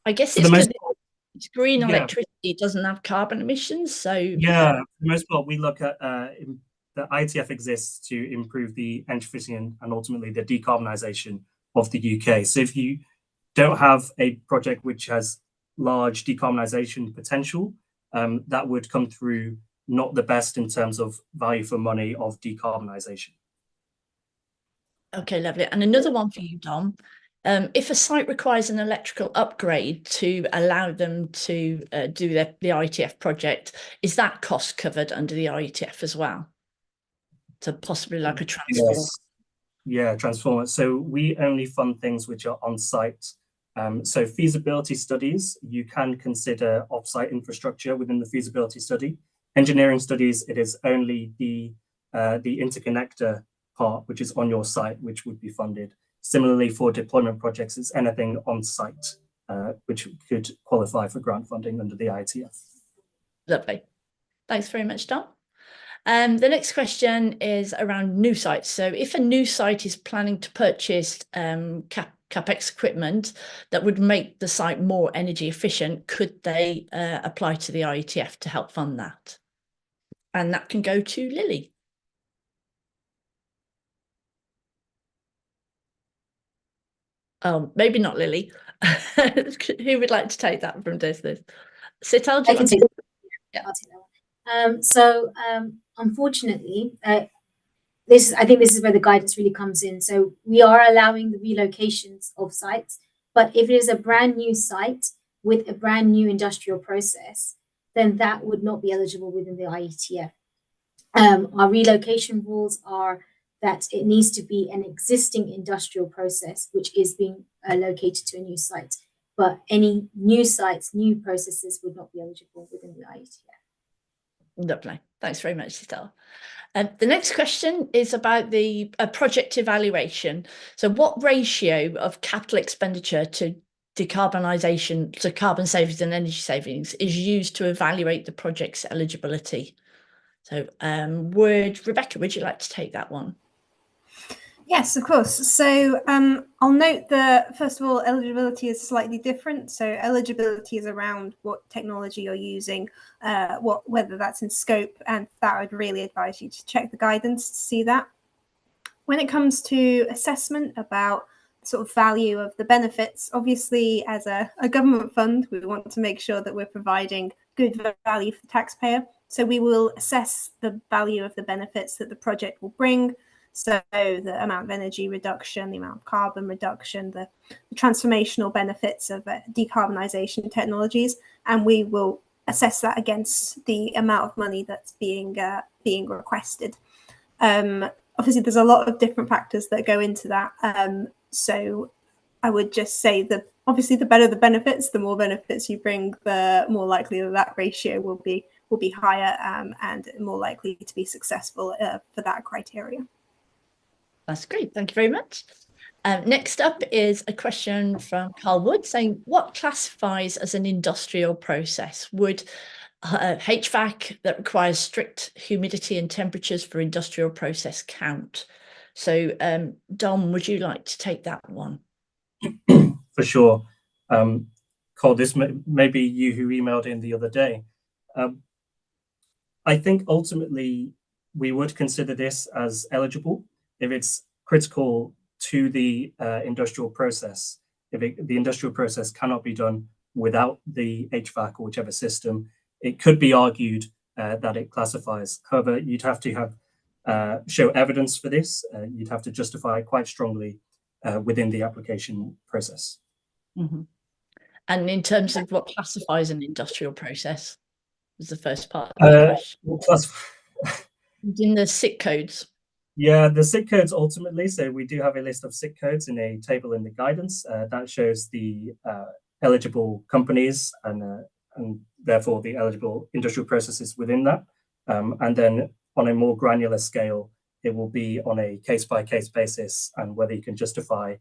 I guess it's green electricity. It doesn't have carbon emissions. So yeah, for the most part, we look at the IETF exists to improve the energy efficiency and ultimately the decarbonisation of the UK. So if you don't have a project which has large decarbonisation potential, that would come through not the best in terms of value for money of decarbonisation. Okay, lovely. And another one for you, Dom. If a site requires an electrical upgrade to allow them to do the IETF project, is that cost covered under the IETF as well? So possibly like a transformer. Yes. Yeah, transformer. So we only fund things which are on site. So feasibility studies, you can consider off-site infrastructure within the feasibility study. Engineering studies, it is only the interconnector part, which is on your site, which would be funded. Similarly, for deployment projects, it's anything on site, which could qualify for grant funding under the IETF. Lovely. Thanks very much, Dom. The next question is around new sites. So if a new site is planning to purchase CapEx equipment that would make the site more energy efficient, could they apply to the IETF to help fund that? And that can go to Lily. Maybe not Lily. Who would like to take that from DESNZ? Sital, do you want to? Yeah, I'll take that one. Unfortunately, I think this is where the guidance really comes in. So we are allowing the relocations of sites, but if it is a brand new site with a brand new industrial process, then that would not be eligible within the IETF. Our relocation rules are that it needs to be an existing industrial process which is being located to a new site, but any new sites, new processes would not be eligible within the IETF. Lovely. Thanks very much, Sital. The next question is about the project evaluation. So what ratio of capital expenditure to decarbonisation, to carbon savings and energy savings is used to evaluate the project's eligibility? So Rebecca, would you like to take that one? Yes, of course. So I'll note that, first of all, eligibility is slightly different. So eligibility is around what technology you're using, whether that's in scope, and that I would really advise you to check the guidance to see that. When it comes to assessment about sort of value of the benefits, obviously as a government fund, we want to make sure that we're providing good value for the taxpayer. So we will assess the value of the benefits that the project will bring. So the amount of energy reduction, the amount of carbon reduction, the transformational benefits of decarbonisation technologies, and we will assess that against the amount of money that's being requested. Obviously, there's a lot of different factors that go into that. So I would just say that obviously the better the benefits, the more benefits you bring, the more likely that ratio will be higher and more likely to be successful for that criteria. That's great. Thank you very much. Next up is a question from Carl Wood saying, what classifies as an industrial process? Would HVAC that requires strict humidity and temperatures for industrial process count? So Dom, would you like to take that one? For sure. Cole, this may be you who emailed in the other day. I think ultimately we would consider this as eligible if it's critical to the industrial process. If the industrial process cannot be done without the HVAC or whichever system, it could be argued that it classifies. However, you'd have to have show evidence for this. You'd have to justify quite strongly within the application process. Mm-hmm. And in terms of what classifies an industrial process, was the first part of the question. In the SIC codes. Yeah, the SIC codes ultimately. So we do have a list of SIC codes in a table in the guidance that shows the eligible companies and therefore the eligible industrial processes within that. And then on a more granular scale, it will be on a case-by-case basis and whether you can justify,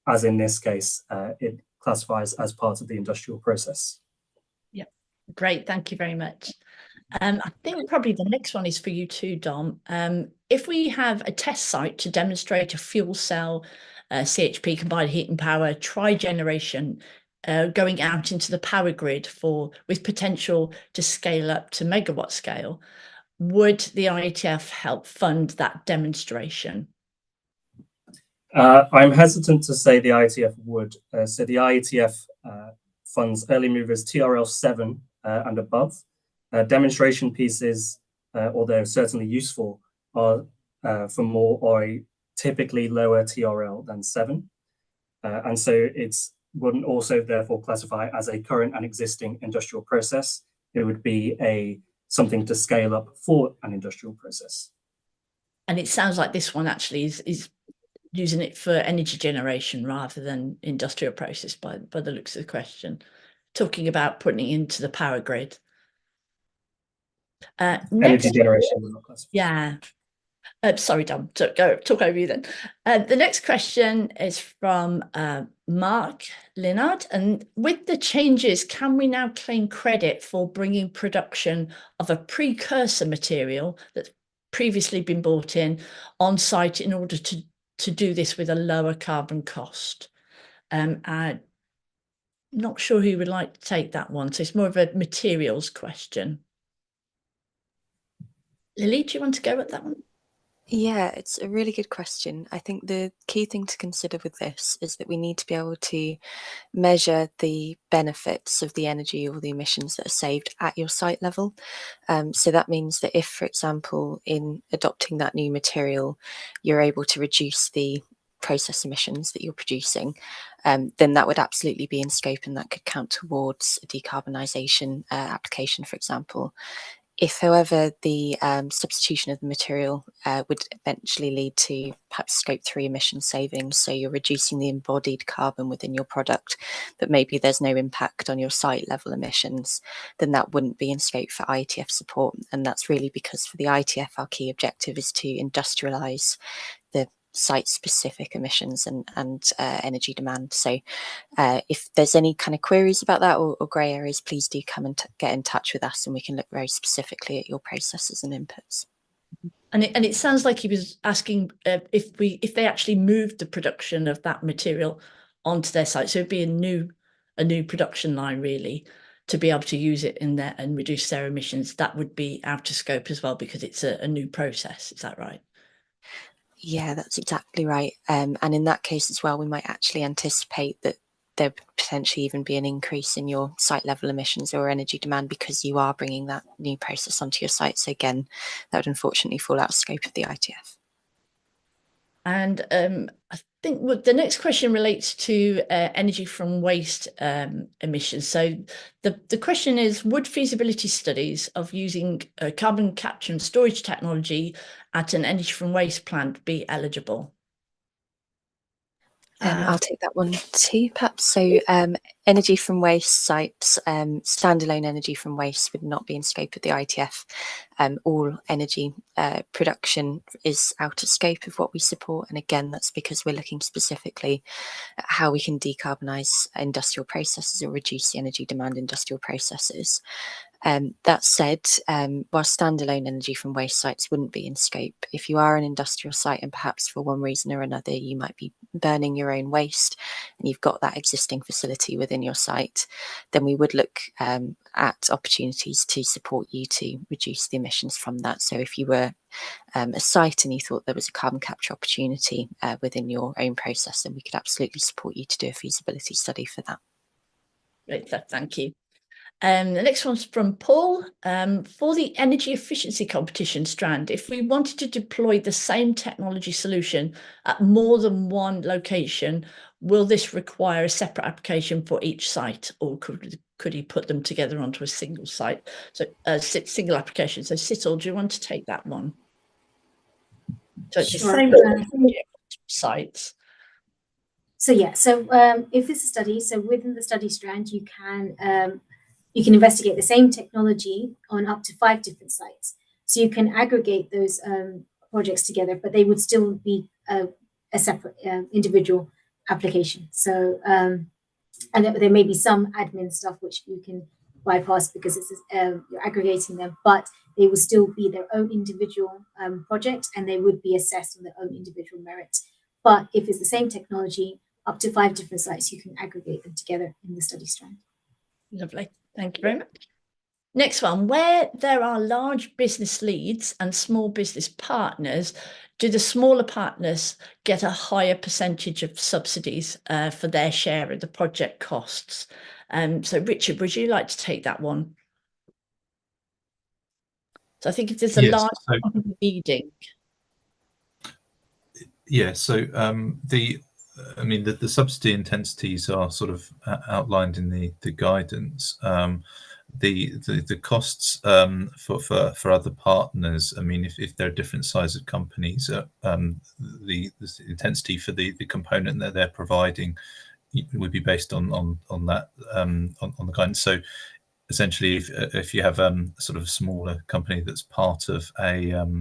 as in this case, it classifies as part of the industrial process. Yeah, great. Thank you very much. I think probably the next one is for you too, Dom. If we have a test site to demonstrate a fuel cell CHP combined heat and power tri-generation going out into the power grid with potential to scale up to megawatt scale, would the IETF help fund that demonstration? I'm hesitant to say the IETF would. So the IETF funds early movers TRL 7 and above. Demonstration pieces, although certainly useful, are for more or a typically lower TRL than 7. And so it wouldn't also therefore classify as a current and existing industrial process. It would be something to scale up for an industrial process. And it sounds like this one actually is using it for energy generation rather than industrial process by the looks of the question, talking about putting it into the power grid. Energy generation. Yeah. Sorry, Dom, talk over you then. The next question is from Mark Linnard. And with the changes, can we now claim credit for bringing production of a precursor material that's previously been bought in on site in order to do this with a lower carbon cost? I'm not sure who would like to take that one. So it's more of a materials question. Lily, do you want to go at that one? Yeah, it's a really good question. I think the key thing to consider with this is that we need to be able to measure the benefits of the energy or the emissions that are saved at your site level. So that means that if, for example, in adopting that new material, you're able to reduce the process emissions that you're producing, then that would absolutely be in scope and that could count towards a decarbonisation application, for example. If, however, the substitution of the material would eventually lead to perhaps scope 3 emission savings, so you're reducing the embodied carbon within your product, but maybe there's no impact on your site level emissions, then that wouldn't be in scope for IETF support. And that's really because for the IETF, our key objective is to industrialise the site-specific emissions and energy demand. So if there's any kind of queries about that or grey areas, please do come and get in touch with us and we can look very specifically at your processes and inputs. And it sounds like he was asking if they actually moved the production of that material onto their site. So it'd be a new production line, really, to be able to use it in there and reduce their emissions. That would be out of scope as well, because it's a new process. Is that right? Yeah, that's exactly right. And in that case as well, we might actually anticipate that there would potentially even be an increase in your site level emissions or energy demand because you are bringing that new process onto your site. So again, that would unfortunately fall out of scope of the IETF. And I think the next question relates to energy from waste emissions. So the question is, would feasibility studies of using carbon capture and storage technology at an energy from waste plant be eligible? I'll take that one too, perhaps. So energy from waste sites, standalone energy from waste would not be in scope of the IETF. All energy production is out of scope of what we support. And again, that's because we're looking specifically at how we can decarbonise industrial processes or reduce the energy demand industrial processes. That said, while standalone energy from waste sites wouldn't be in scope, if you are an industrial site and perhaps for one reason or another you might be burning your own waste and you've got that existing facility within your site, then we would look at opportunities to support you to reduce the emissions from that. So if you were a site and you thought there was a carbon capture opportunity within your own process, then we could absolutely support you to do a feasibility study for that. Great, thank you. The next one's from Paul. For the energy efficiency competition strand, if we wanted to deploy the same technology solution at more than one location, will this require a separate application for each site, or could he put them together onto a single site? So single application. So Situl, do you want to take that one? So it's Sure. the same sites. So yeah, so if it's a study, so within the study strand, you can investigate the same technology on up to 5 different sites. So you can aggregate those projects together, but they would still be a separate individual application. So and there may be some admin stuff which you can bypass because it's you're aggregating them, but they will still be their own individual project, and they would be assessed on their own individual merits. But if it's the same technology, up to 5 different sites, you can aggregate them together in the study strand. Lovely. Thank you very much. Next one, where there are large business leads and small business partners, do the smaller partners get a higher percentage of subsidies for their share of the project costs? So Richard, would you like to take that one? So I think if there's a large leading. Yeah, so the subsidy intensities are sort of outlined in the guidance. The costs for other partners, I mean, if they're different size of companies, the intensity for the component that they're providing would be based on that on the guidance. So essentially, if you have sort of a smaller company that's part of a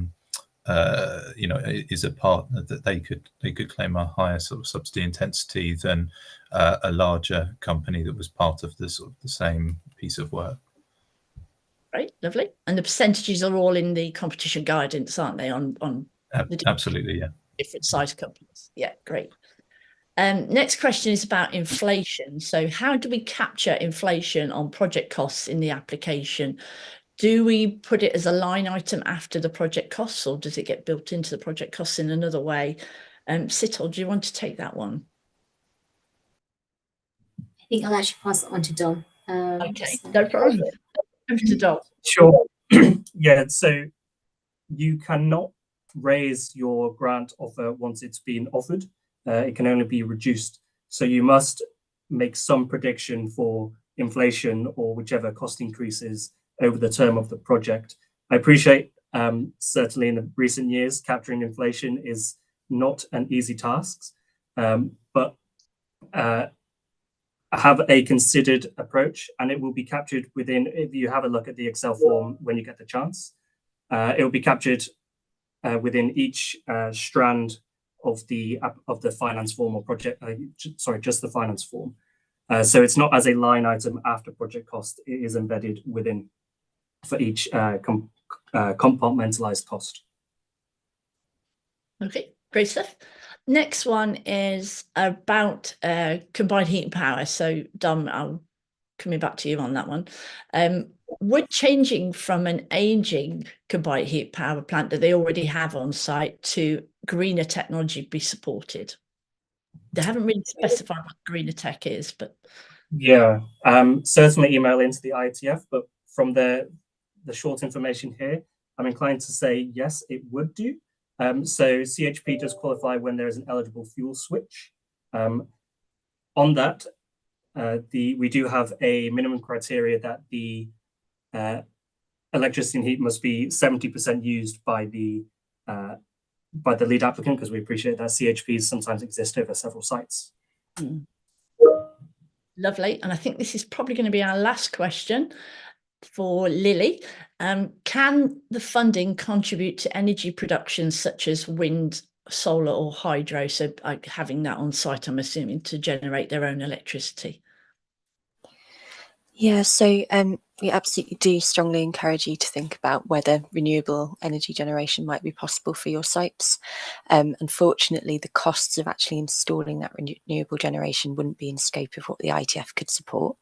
is a partner, that they could claim a higher sort of subsidy intensity than a larger company that was part of the sort of the same piece of work. Right, lovely. And the percentages are all in the competition guidance, aren't they? On the absolutely, yeah. Different size companies. Yeah, great. Next question is about inflation. So how do we capture inflation on project costs in the application? Do we put it as a line item after the project costs, or does it get built into the project costs in another way? Situl, do you want to take that one? I think I'll actually pass it on to Dom. Okay, no problem. Over to Dom. Sure. Yeah, so you cannot raise your grant offer once it's been offered. It can only be reduced. So you must make some prediction for inflation or whichever cost increases over the term of the project. I appreciate, certainly in the recent years, capturing inflation is not an easy task, but have a considered approach, and it will be captured within, if you have a look at the Excel form when you get the chance, it will be captured within each strand of the finance form or project, just the finance form. So it's not as a line item after project cost, it is embedded within for each compartmentalized cost. Okay, great stuff. Next one is about combined heat and power. So Dom, I'll coming back to you on that one. Would changing from an aging combined heat power plant that they already have on site to greener technology be supported? They haven't really specified what greener tech is, but Yeah, certainly email into the IETF, but from the short information here, I'm inclined to say yes, it would do. So CHP does qualify when there is an eligible fuel switch. On that, we do have a minimum criteria that the electricity and heat must be 70% used by the lead applicant, because we appreciate that CHPs sometimes exist over several sites. Lovely. And I think this is probably going to be our last question for Lily. Can the funding contribute to energy production such as wind, solar or hydro? So having that on site, I'm assuming, to generate their own electricity. Yeah, so we absolutely do strongly encourage you to think about whether renewable energy generation might be possible for your sites. Unfortunately, the costs of actually installing that renewable generation wouldn't be in scope of what the IETF could support.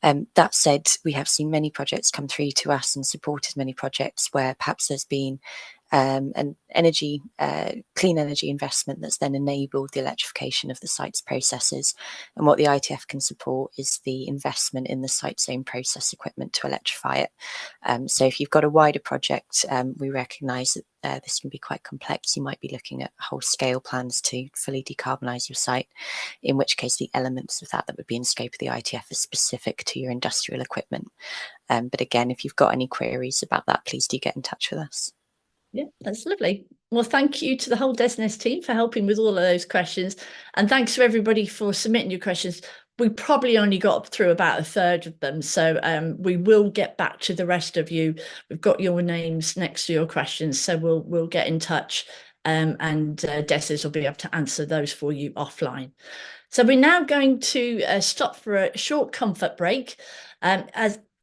That said, we have seen many projects come through to us and supported many projects where perhaps there's been an clean energy investment that's then enabled the electrification of the site's processes. And what the IETF can support is the investment in the site's own process equipment to electrify it. So if you've got a wider project, we recognise that this can be quite complex. You might be looking at whole scale plans to fully decarbonise your site, in which case the elements of that would be in scope of the IETF are specific to your industrial equipment. But again, if you've got any queries about that, please do get in touch with us. Yeah, that's lovely. Well, thank you to the whole DESNZ team for helping with all of those questions. And thanks to everybody for submitting your questions. We probably only got through about a third of them. So we will get back to the rest of you. We've got your names next to your questions. So we'll get in touch and DESNZ will be able to answer those for you offline. So we're now going to stop for a short comfort break.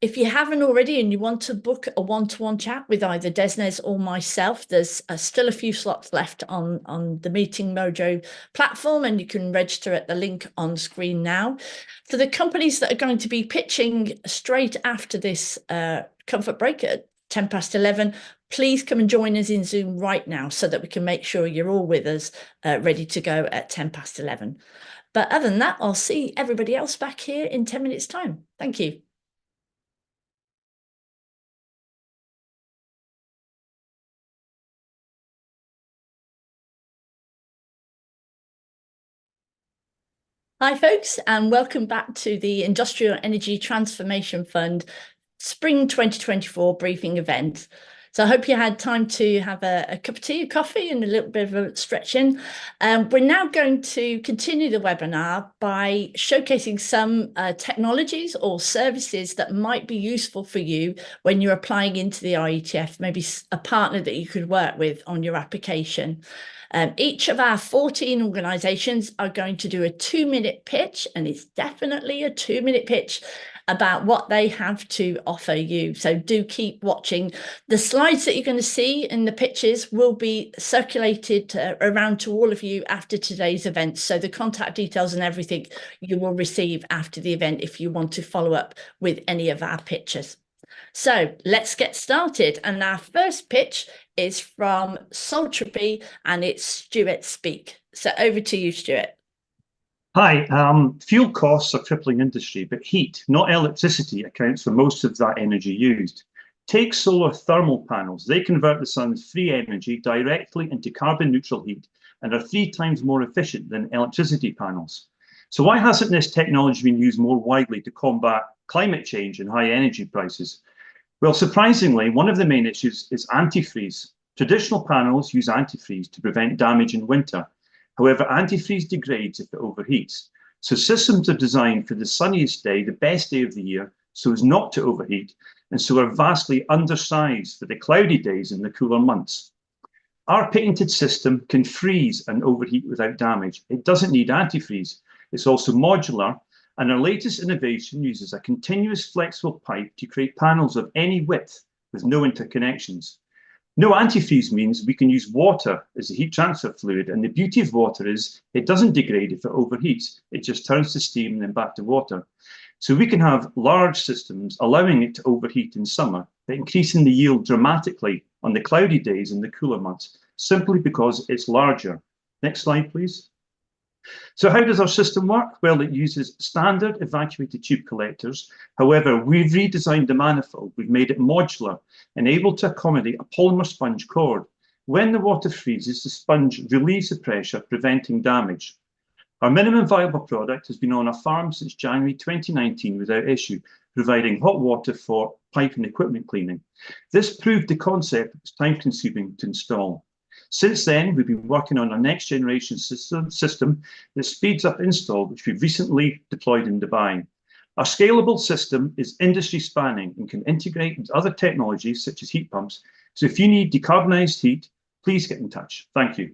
If you haven't already and you want to book a one-to-one chat with either DESNZ or myself, there's still a few slots left on the Meeting Mojo platform, and you can register at the link on screen now. For the companies that are going to be pitching straight after this comfort break at 11:10, please come and join us in Zoom right now so that we can make sure you're all with us, ready to go at 11:10. But other than that, I'll see everybody else back here in 10 minutes' time. Thank you. Hi, folks, and welcome back to the Industrial Energy Transformation Fund Spring 2024 briefing event. So I hope you had time to have a cup of tea, a coffee, and a little bit of a stretching. We're now going to continue the webinar by showcasing some technologies or services that might be useful for you when you're applying into the IETF, maybe a partner that you could work with on your application. Each of our 14 organisations are going to do a 2-minute pitch, and it's definitely a 2-minute pitch about what they have to offer you. So do keep watching. The slides that you're going to see in the pitches will be circulated around to all of you after today's event. So the contact details and everything you will receive after the event if you want to follow up with any of our pitches. So let's get started. And our first pitch is from Soltropy, and it's Stuart Speak. So over to you, Stuart. Hi, fuel costs are crippling industry, but heat, not electricity, accounts for most of that energy used. Take solar thermal panels. They convert the sun's free energy directly into carbon neutral heat and are 3 times more efficient than electricity panels. So why hasn't this technology been used more widely to combat climate change and high energy prices? Well, surprisingly, one of the main issues is antifreeze. Traditional panels use antifreeze to prevent damage in winter. However, antifreeze degrades if it overheats. So systems are designed for the sunniest day, the best day of the year, so as not to overheat, and so are vastly undersized for the cloudy days in the cooler months. Our patented system can freeze and overheat without damage. It doesn't need antifreeze. It's also modular, and our latest innovation uses a continuous flexible pipe to create panels of any width with no interconnections. No antifreeze means we can use water as a heat transfer fluid, and the beauty of water is it doesn't degrade if it overheats. It just turns to steam and then back to water. So we can have large systems allowing it to overheat in summer, but increasing the yield dramatically on the cloudy days and the cooler months, simply because it's larger. Next slide, please. So how does our system work? Well, it uses standard evacuated tube collectors. However, we've redesigned the manifold. We've made it modular and able to accommodate a polymer sponge cord. When the water freezes, the sponge relieves the pressure, preventing damage. Our minimum viable product has been on our farm since January 2019 without issue, providing hot water for pipe and equipment cleaning. This proved the concept was time-consuming to install. Since then, we've been working on our next generation system that speeds up install, which we've recently deployed in Dubai. Our scalable system is industry spanning and can integrate with other technologies such as heat pumps. So if you need decarbonized heat, please get in touch. Thank you.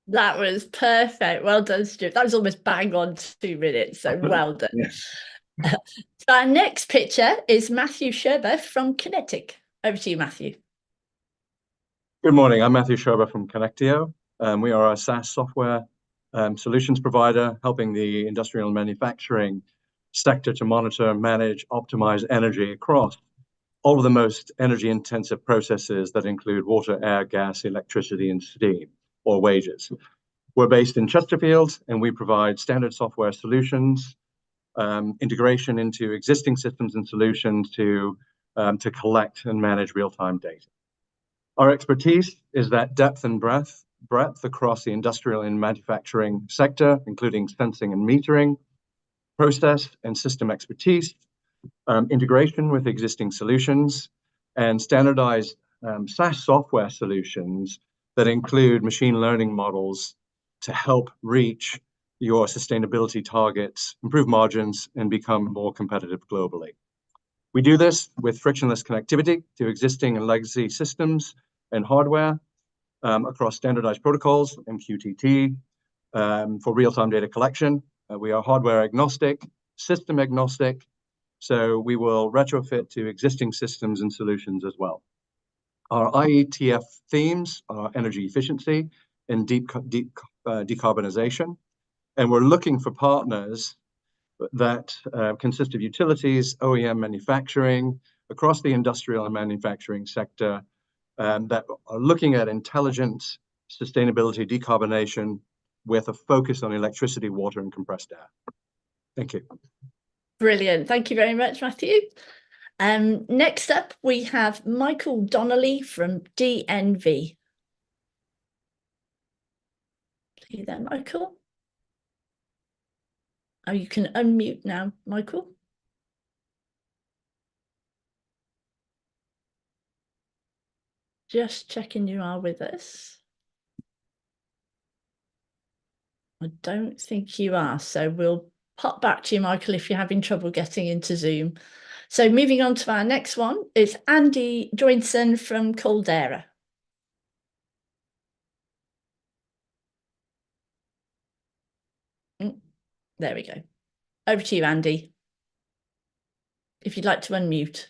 That was perfect. Well done, Stuart. That was almost bang on 2 minutes. So well done. Yeah. So our next picture is Matthew Sherber from Kinetic. Over to you, Matthew. Good morning. I'm Matthew Sherber from Connectio. We are a SaaS software solutions provider helping the industrial and manufacturing sector to monitor, manage, optimize energy across all of the most energy intensive processes that include water, air, gas, electricity, and steam, or wages. We're based in Chesterfield, and we provide standard software solutions, integration into existing systems and solutions to collect and manage real-time data. Our expertise is that depth and breadth across the industrial and manufacturing sector, including sensing and metering, process and system expertise, integration with existing solutions, and standardized SaaS software solutions that include machine learning models to help reach your sustainability targets, improve margins, and become more competitive globally. We do this with frictionless connectivity to existing and legacy systems and hardware across standardized protocols and QTT for real-time data collection. We are hardware agnostic, system agnostic, so we will retrofit to existing systems and solutions as well. Our IETF themes are energy efficiency and deep decarbonization, and we're looking for partners that consist of utilities, OEM manufacturing, across the industrial and manufacturing sector that are looking at intelligent sustainability decarbonation with a focus on electricity, water, and compressed air. Thank you. Brilliant. Thank you very much, Matthew. Next up, we have Michael Donnelly from DNV. Are you there, Michael? Oh, you can unmute now, Michael. Just checking you are with us. I don't think you are, so we'll pop back to you, Michael, if you're having trouble getting into Zoom. So moving on to our next one is Andy Joinson from Caldera. There we go. Over to you, Andy, if you'd like to unmute.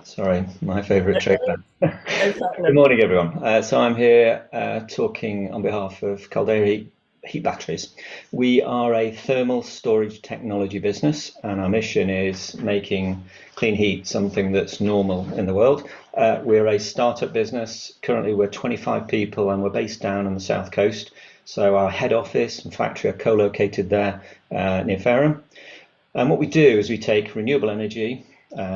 Sorry, my favourite trick. Good morning, everyone. So I'm here talking on behalf of Caldera Heat Batteries. We are a thermal storage technology business, and our mission is making clean heat something that's normal in the world. We're a startup business. Currently, we're 25 people, and we're based down on the south coast. So our head office and factory are co-located there near Fareham. And what we do is we take renewable energy,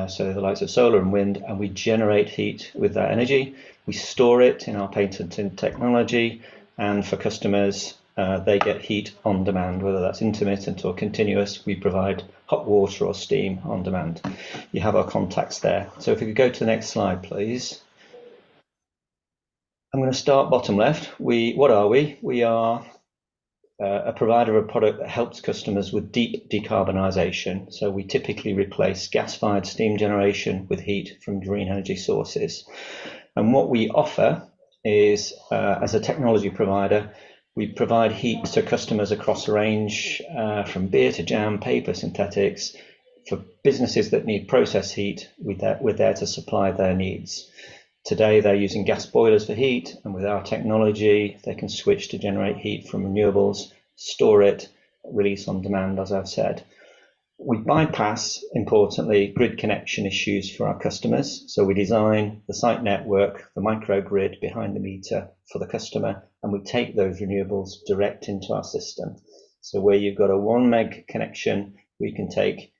so the likes of solar and wind, and we generate heat with that energy. We store it in our patented technology, and for customers, they get heat on demand, whether that's intermittent or continuous. We provide hot water or steam on demand. You have our contacts there. So if we could go to the next slide, please. I'm going to start bottom left. What are we? We are a provider of a product that helps customers with deep decarbonisation. So we typically replace gas-fired steam generation with heat from green energy sources. And what we offer is, as a technology provider, we provide heat to customers across a range from beer to jam, paper, synthetics, For businesses that need process heat, we're there to supply their needs. Today, they're using gas boilers for heat, and with our technology, they can switch to generate heat from renewables, store it, release on demand, as I've said. We bypass, importantly, grid connection issues for our customers. So we design the site network, the microgrid behind the meter for the customer, and we take those renewables direct into our system. So where you've got a 1 meg connection, we can take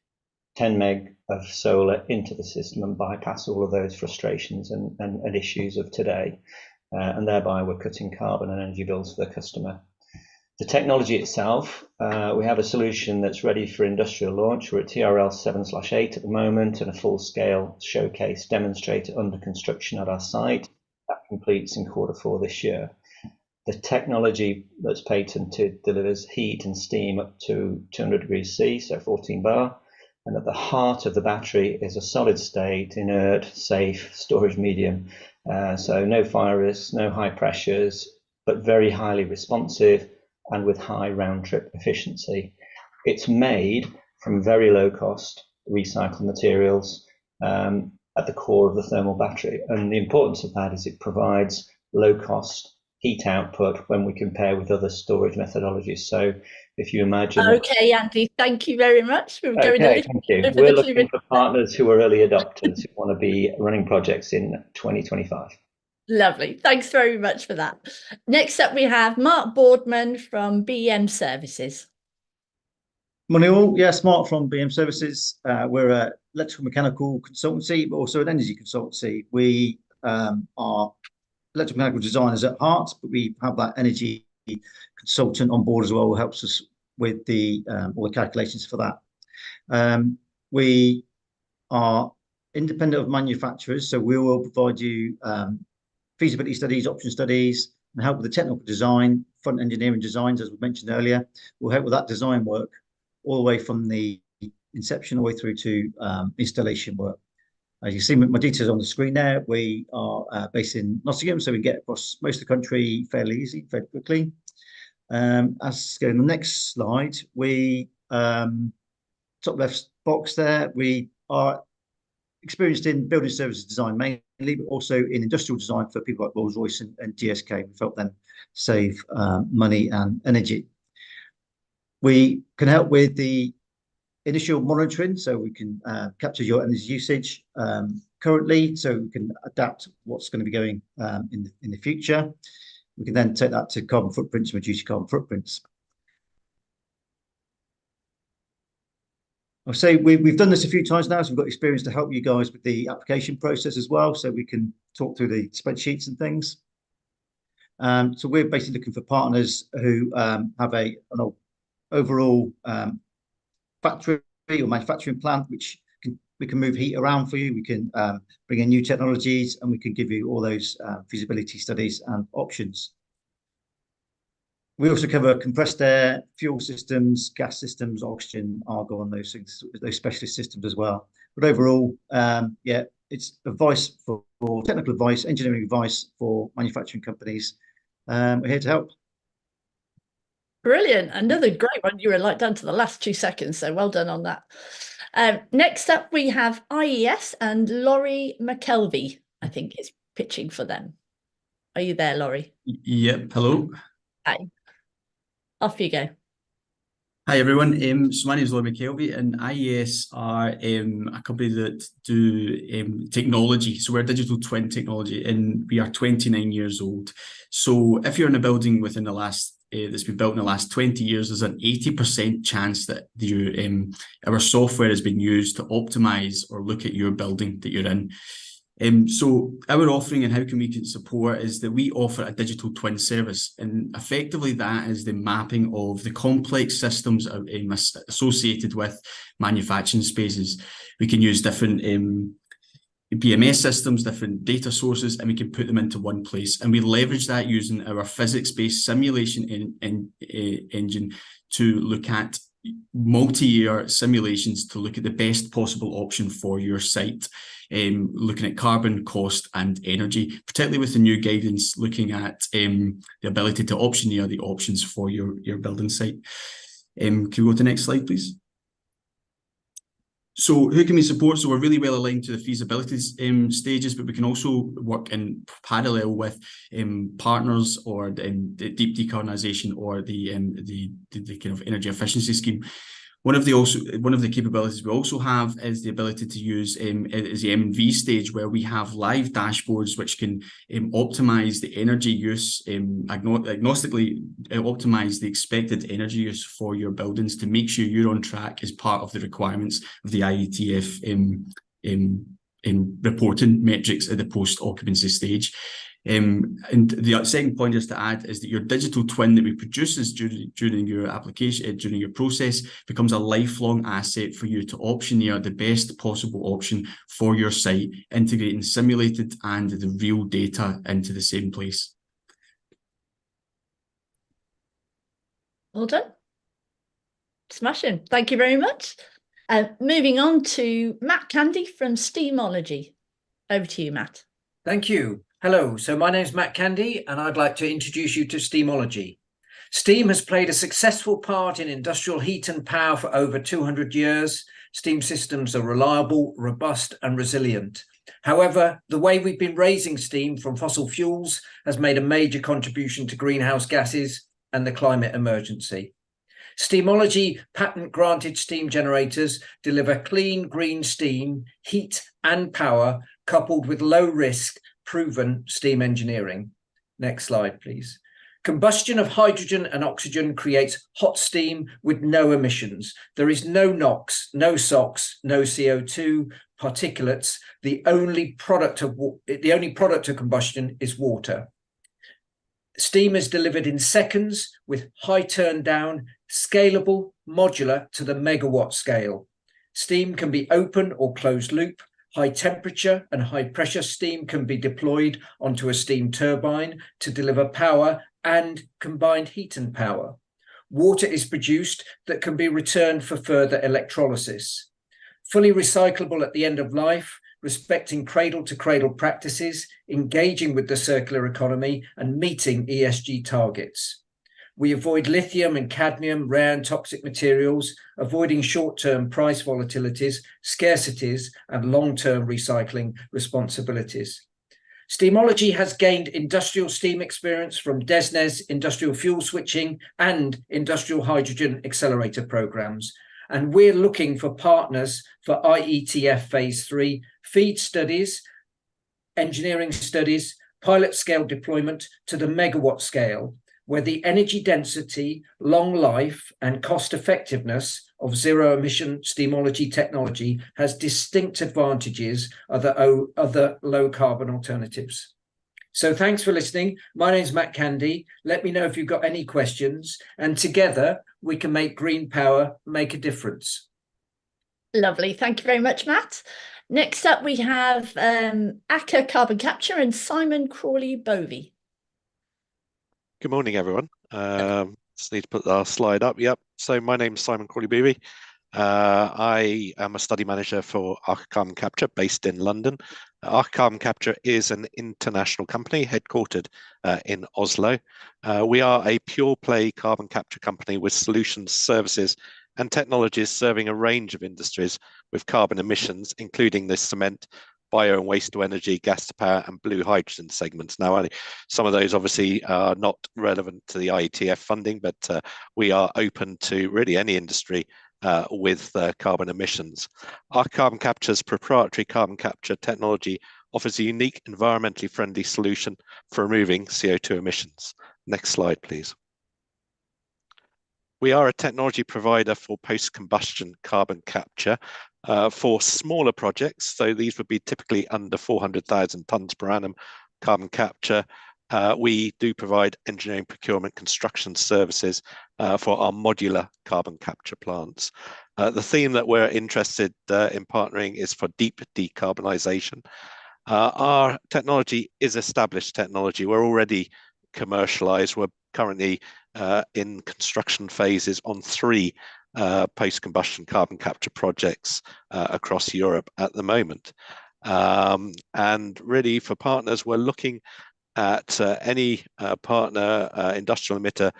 10 meg of solar into the system and bypass all of those frustrations and issues of today. And thereby we're cutting carbon and energy bills for the customer. The technology itself, we have a solution that's ready for industrial launch. We're at TRL 7/8 at the moment, and a full-scale showcase demonstrator under construction at our site. That completes in Q4 this year. The technology that's patented delivers heat and steam up to 200 degrees C, so 14 bar. And at the heart of the battery is a solid state, inert, safe storage medium. So no fire risks, no high pressures, but very highly responsive and with high round trip efficiency. It's made from very low cost recycled materials at the core of the thermal battery. And the importance of that is it provides low cost heat output when we compare with other storage methodologies. So if you imagine... Okay, Andy, thank you very much. We're going okay, thank you. We're looking for partners who are early adopters who want to be running projects in 2025. Lovely. Thanks very much for that. Next up, we have Mark Boardman from BM Services. Morning all. Yes, Mark from BM Services. We're an electrical mechanical consultancy, but also an energy consultancy. We are electrical mechanical designers at heart, but we have that energy consultant on board as well, who helps us with the all the calculations for that. We are independent of manufacturers, so we will provide you feasibility studies, option studies, and help with the technical design, front engineering designs, as we mentioned earlier. We'll help with that design work all the way from the inception all the way through to installation work. As you see my details on the screen there, we are based in Nottingham, so we get across most of the country fairly easy, very quickly. As go in the next slide, we top left box there, we are experienced in building services design mainly, but also in industrial design for people like Rolls-Royce and GSK. We've helped them save money and energy. We can help with the initial monitoring, so we can capture your energy usage currently, so we can adapt what's going to be going in the future. We can then take that to carbon footprints and reduce your carbon footprints. I'll say we've done this a few times now, so we've got experience to help you guys with the application process as well, so we can talk through the spreadsheets and things. So we're basically looking for partners who have an overall factory or manufacturing plant, which we can move heat around for you. We can bring in new technologies, and we can give you all those feasibility studies and options. We also cover compressed air, fuel systems, gas systems, oxygen, argon, those things, those specialist systems as well. But overall, yeah, it's advice for technical advice, engineering advice for manufacturing companies. We're here to help. Brilliant. Another great one. You were like down to the last 2 seconds, so well done on that. Next up, we have IES and Laurie McKelvey, I think is pitching for them. Are you there, Laurie? Yep. Hello. Hi. Off you go. Hi, everyone. So my name is Laurie McKelvey, and IES are a company that do technology. So we're digital twin technology, and we are 29 years old. So if you're in a building within the last that's been built in the last 20 years, there's an 80% chance that our software has been used to optimize or look at your building that you're in. So our offering and how we can support is that we offer a digital twin service, and effectively that is the mapping of the complex systems associated with manufacturing spaces. We can use different PMS systems, different data sources, and we can put them into one place. And we leverage that using our physics-based simulation engine to look at multi-year simulations to look at the best possible option for your site, looking at carbon, cost, and energy, particularly with the new guidance, looking at the ability to optioneer the options for your building site. Can we go to the next slide, please? So who can we support? So we're really well aligned to the feasibility stages, but we can also work in parallel with partners or the deep decarbonisation or the kind of energy efficiency scheme. One of the capabilities we also have is the ability to use is the MV stage, where we have live dashboards which can optimize the energy use, agnostically optimize the expected energy use for your buildings to make sure you're on track as part of the requirements of the IETF reporting metrics at the post-occupancy stage. And the second point just to add is that your digital twin that we produces during your application, during your process, becomes a lifelong asset for you to optioneer the best possible option for your site, integrating simulated and the real data into the same place. Well done. Smashing. Thank you very much. Moving on to Matt Candy from Steamology. Over to you, Matt. Thank you. Hello, so my name is Matt Candy and I'd like to introduce you to Steamology. Steam has played a successful part in industrial heat and power for over 200 years. Steam systems are reliable, robust and resilient. However, the way we've been raising steam from fossil fuels has made a major contribution to greenhouse gases and the climate emergency. Steamology patent-granted steam generators deliver clean green steam, heat and power coupled with low-risk proven steam engineering. Next slide, please. Combustion of hydrogen and oxygen creates hot steam with no emissions. There is no NOx, no SOx, no CO2, particulates. The only product of combustion is water. Steam is delivered in seconds with high turn down, scalable, modular to the megawatt scale. Steam can be open or closed loop. High temperature and high pressure steam can be deployed onto a steam turbine to deliver power and combined heat and power. Water is produced that can be returned for further electrolysis. Fully recyclable at the end of life, respecting cradle-to-cradle practices, engaging with the circular economy and meeting ESG targets. We avoid lithium and cadmium, rare and toxic materials, avoiding short-term price volatilities, scarcities, and long-term recycling responsibilities. Steamology has gained industrial steam experience from DESNZ industrial fuel switching and industrial hydrogen accelerator programs. And we're looking for partners for IETF Phase 3, FEED studies, engineering studies, pilot scale deployment to the megawatt scale, where the energy density, long life, and cost effectiveness of zero emission Steamology technology has distinct advantages over other low carbon alternatives. So thanks for listening. My name is Matt Candy. Let me know if you've got any questions, and together we can make green power make a difference. Lovely. Thank you very much, Matt. Next up, we have Aker Carbon Capture and Simon Crawley-Bovey. Good morning, everyone. Just need to put our slide up. Yep. So my name is Simon Crawley-Bovey. I am a study manager for Aker Carbon Capture based in London. Aker Carbon Capture is an international company headquartered in Oslo. We are a pure play carbon capture company with solutions, services and technologies serving a range of industries with carbon emissions, including the cement, bio and waste to energy, gas to power and blue hydrogen segments. Now, some of those obviously are not relevant to the IETF funding, but we are open to really any industry with carbon emissions. Our carbon capture's proprietary carbon capture technology offers a unique environmentally friendly solution for removing CO2 emissions. Next slide, please. We are a technology provider for post-combustion carbon capture for smaller projects. So these would be typically under 400,000 tonnes per annum carbon capture. We do provide engineering, procurement, construction services for our modular carbon capture plants. The theme that we're interested in partnering is for deep decarbonisation. Our technology is established technology. We're already commercialised. We're currently in construction phases on 3 post-combustion carbon capture projects across Europe at the moment. And really for partners, we're looking at any partner industrial emitter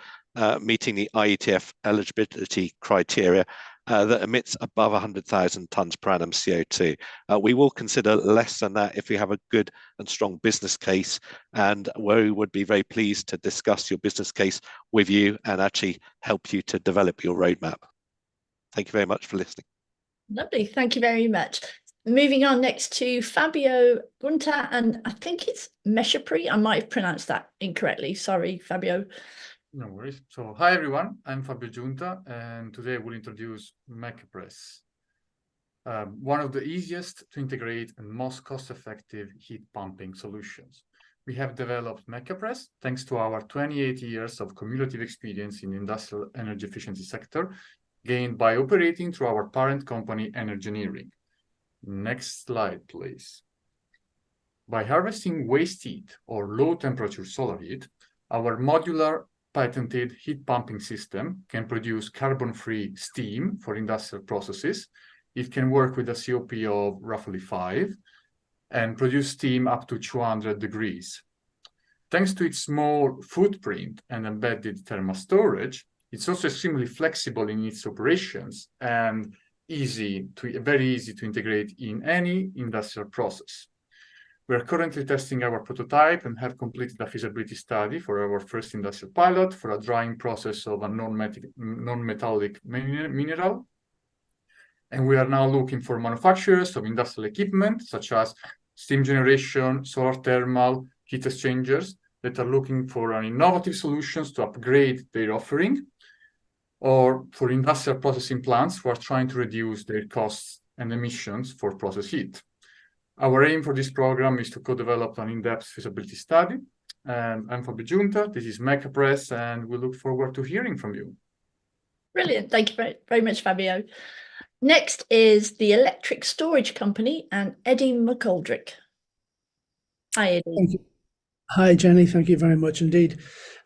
meeting the IETF eligibility criteria that emits above 100,000 tonnes per annum CO2. We will consider less than that if we have a good and strong business case, and we would be very pleased to discuss your business case with you and actually help you to develop your roadmap. Thank you very much for listening. Lovely, thank you very much. Moving on next to Fabio Gunta, and I think it's Meshapri. I might have pronounced that incorrectly. Sorry, Fabio. No worries. So, hi everyone, I'm Fabio Giunta, and today we'll introduce MechaPress, one of the easiest to integrate and most cost-effective heat pumping solutions. We have developed MechaPress thanks to our 28 years of cumulative experience in the industrial energy efficiency sector, gained by operating through our parent company, Energineering. Next slide, please. By harvesting waste heat or low-temperature solar heat, our modular patented heat pumping system can produce carbon-free steam for industrial processes. It can work with a COP of roughly 5 and produce steam up to 200 degrees. Thanks to its small footprint and embedded thermal storage, it's also extremely flexible in its operations and very easy to integrate in any industrial process. We are currently testing our prototype and have completed a feasibility study for our first industrial pilot for a drying process of a non-metallic mineral. And we are now looking for manufacturers of industrial equipment, such as steam generation, solar thermal, heat exchangers, that are looking for an innovative solutions to upgrade their offering, or for industrial processing plants who are trying to reduce their costs and emissions for process heat. Our aim for this program is to co-develop an in-depth feasibility study. And I'm Fabio Giunta, this is MechaPress, and we look forward to hearing from you. Brilliant, thank you very, very much, Fabio. Next is the electric storage company and Eddie McGoldrick. Hi, Eddie. Thank you. Hi, Jenny, thank you very much indeed.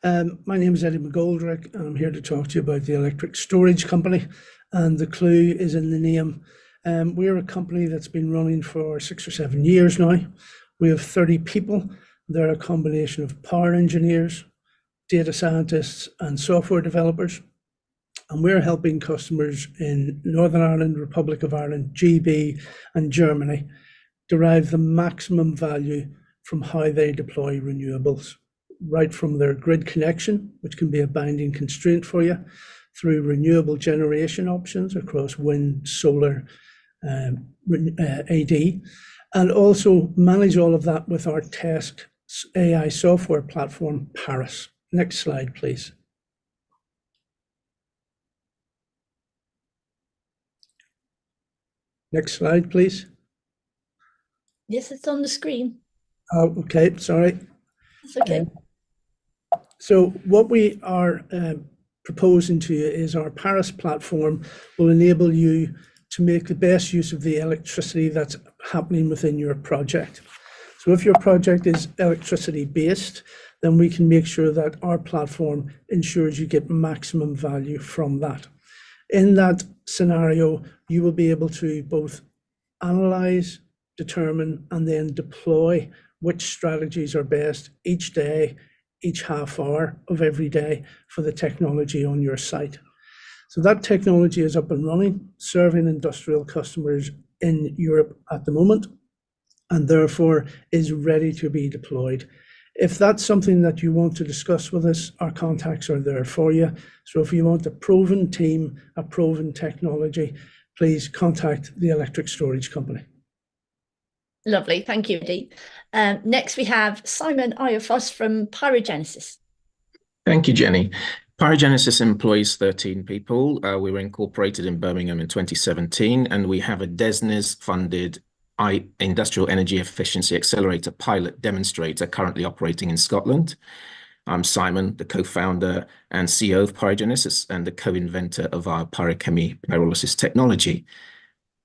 My name is Eddie McGoldrick, and I'm here to talk to you about the electric storage company, and the clue is in the name. We're a company that's been running for 6 or 7 years now. We have 30 people. They're a combination of power engineers, data scientists, and software developers. And we're helping customers in Northern Ireland, Republic of Ireland, GB, and Germany derive the maximum value from how they deploy renewables, right from their grid connection, which can be a binding constraint for you, through renewable generation options across wind, solar, AD, and also manage all of that with our test AI software platform, Paris. Next slide, please. Next slide, please. Yes, it's on the screen. Oh, okay, sorry. It's okay. So what we are proposing to you is our Paris platform will enable you to make the best use of the electricity that's happening within your project. So if your project is electricity based, then we can make sure that our platform ensures you get maximum value from that. In that scenario, you will be able to both analyze, determine, and then deploy which strategies are best each day, each half hour of every day for the technology on your site. So that technology is up and running, serving industrial customers in Europe at the moment, and therefore is ready to be deployed. If that's something that you want to discuss with us, our contacts are there for you. So if you want a proven team, a proven technology, please contact the electric storage company. Lovely, thank you, Eddie. Next we have Simon Iofos from Pyrogenesis. Thank you, Jenny. Pyrogenesis employs 13 people. We were incorporated in Birmingham in 2017, and we have a DESNZ funded Industrial Energy Efficiency Accelerator pilot demonstrator currently operating in Scotland. I'm Simon, the co-founder and CEO of Pyrogenesis and the co-inventor of our pyrochemy pyrolysis technology.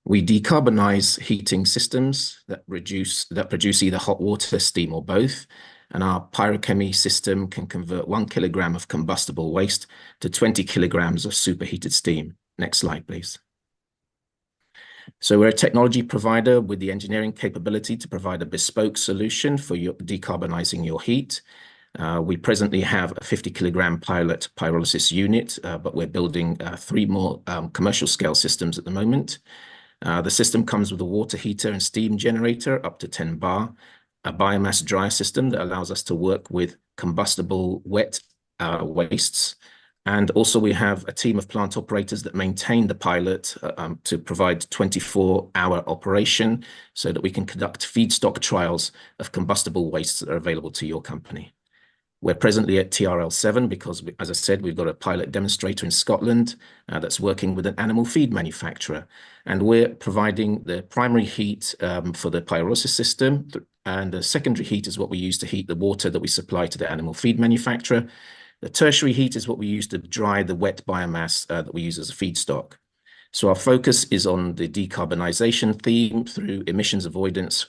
We decarbonize heating systems that produce either hot water, steam, or both. And our pyrochemy system can convert 1 kilogram of combustible waste to 20 kilograms of superheated steam. Next slide, please. So we're a technology provider with the engineering capability to provide a bespoke solution for decarbonizing your heat. We presently have a 50-kilogram pilot pyrolysis unit, but we're building 3 more commercial scale systems at the moment. The system comes with a water heater and steam generator up to 10 bar, a biomass dryer system that allows us to work with combustible wet wastes. And also we have a team of plant operators that maintain the pilot to provide 24-hour operation so that we can conduct feedstock trials of combustible wastes that are available to your company. We're presently at TRL7 because, as I said, we've got a pilot demonstrator in Scotland that's working with an animal feed manufacturer. And we're providing the primary heat for the pyrolysis system. And the secondary heat is what we use to heat the water that we supply to the animal feed manufacturer. The tertiary heat is what we use to dry the wet biomass that we use as a feedstock. So our focus is on the decarbonisation theme through emissions avoidance,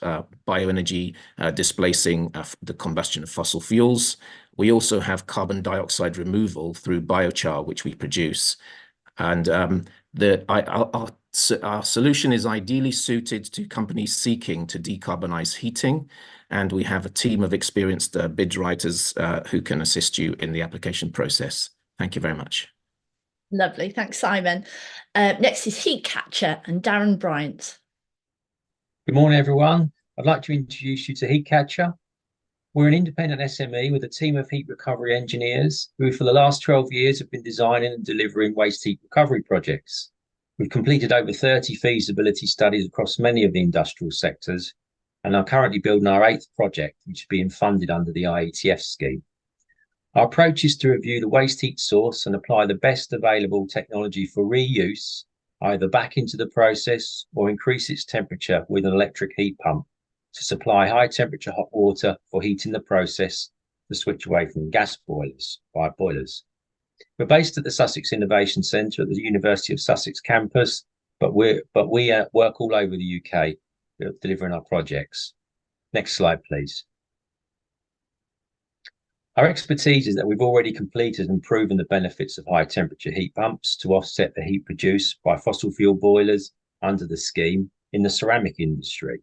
bioenergy, displacing the combustion of fossil fuels. We also have carbon dioxide removal through biochar, which we produce. And our solution is ideally suited to companies seeking to decarbonise heating. And we have a team of experienced bid writers who can assist you in the application process. Thank you very much. Lovely. Thanks, Simon. Next is Heat Catcher and Darren Bryant. Good morning, everyone. I'd like to introduce you to Heat Catcher. We're an independent SME with a team of heat recovery engineers who for the last 12 years have been designing and delivering waste heat recovery projects. We've completed over 30 feasibility studies across many of the industrial sectors and are currently building our 8th project, which is being funded under the IETF scheme. Our approach is to review the waste heat source and apply the best available technology for reuse, either back into the process or increase its temperature with an electric heat pump to supply high temperature hot water for heating the process to switch away from gas boilers via boilers. We're based at the Sussex Innovation Centre at the University of Sussex campus, but we work all over the UK delivering our projects. Next slide, please. Our expertise is that we've already completed and proven the benefits of high temperature heat pumps to offset the heat produced by fossil fuel boilers under the scheme in the ceramic industry.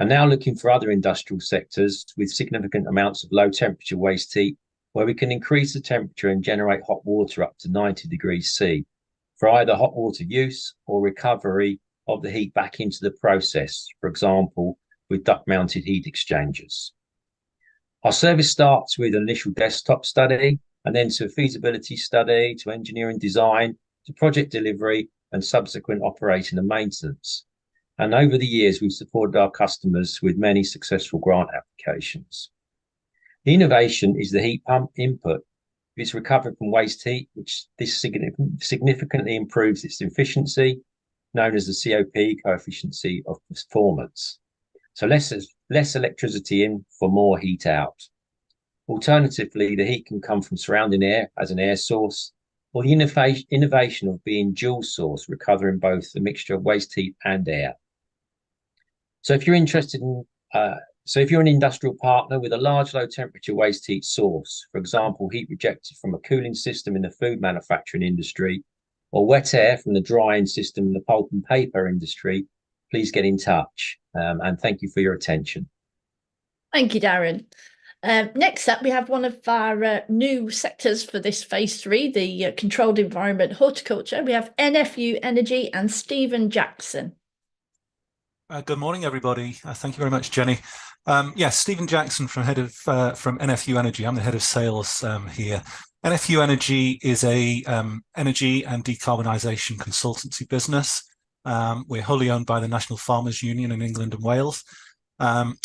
And now looking for other industrial sectors with significant amounts of low temperature waste heat where we can increase the temperature and generate hot water up to 90 degrees C for either hot water use or recovery of the heat back into the process, for example, with duct-mounted heat exchangers. Our service starts with an initial desktop study and then to a feasibility study, to engineering design, to project delivery and subsequent operating and maintenance. And over the years, we've supported our customers with many successful grant applications. The innovation is the heat pump input. It's recovered from waste heat, which this significantly improves its efficiency, known as the COP, coefficient of performance. So less electricity in for more heat out. Alternatively, the heat can come from surrounding air as an air source, or the innovation of being dual source, recovering both the mixture of waste heat and air. So if you're interested in, if you're an industrial partner with a large low temperature waste heat source, for example, heat rejected from a cooling system in the food manufacturing industry, or wet air from the drying system in the pulp and paper industry, please get in touch. And thank you for your attention. Thank you, Darren. Next up, we have one of our new sectors for this phase 3, the controlled environment horticulture. We have NFU Energy and Stephen Jackson. Good morning, everybody. Thank you very much, Jenny. Yes, Stephen Jackson from NFU Energy. I'm the head of sales here. NFU Energy is a energy and decarbonisation consultancy business. We're wholly owned by the National Farmers Union in England and Wales.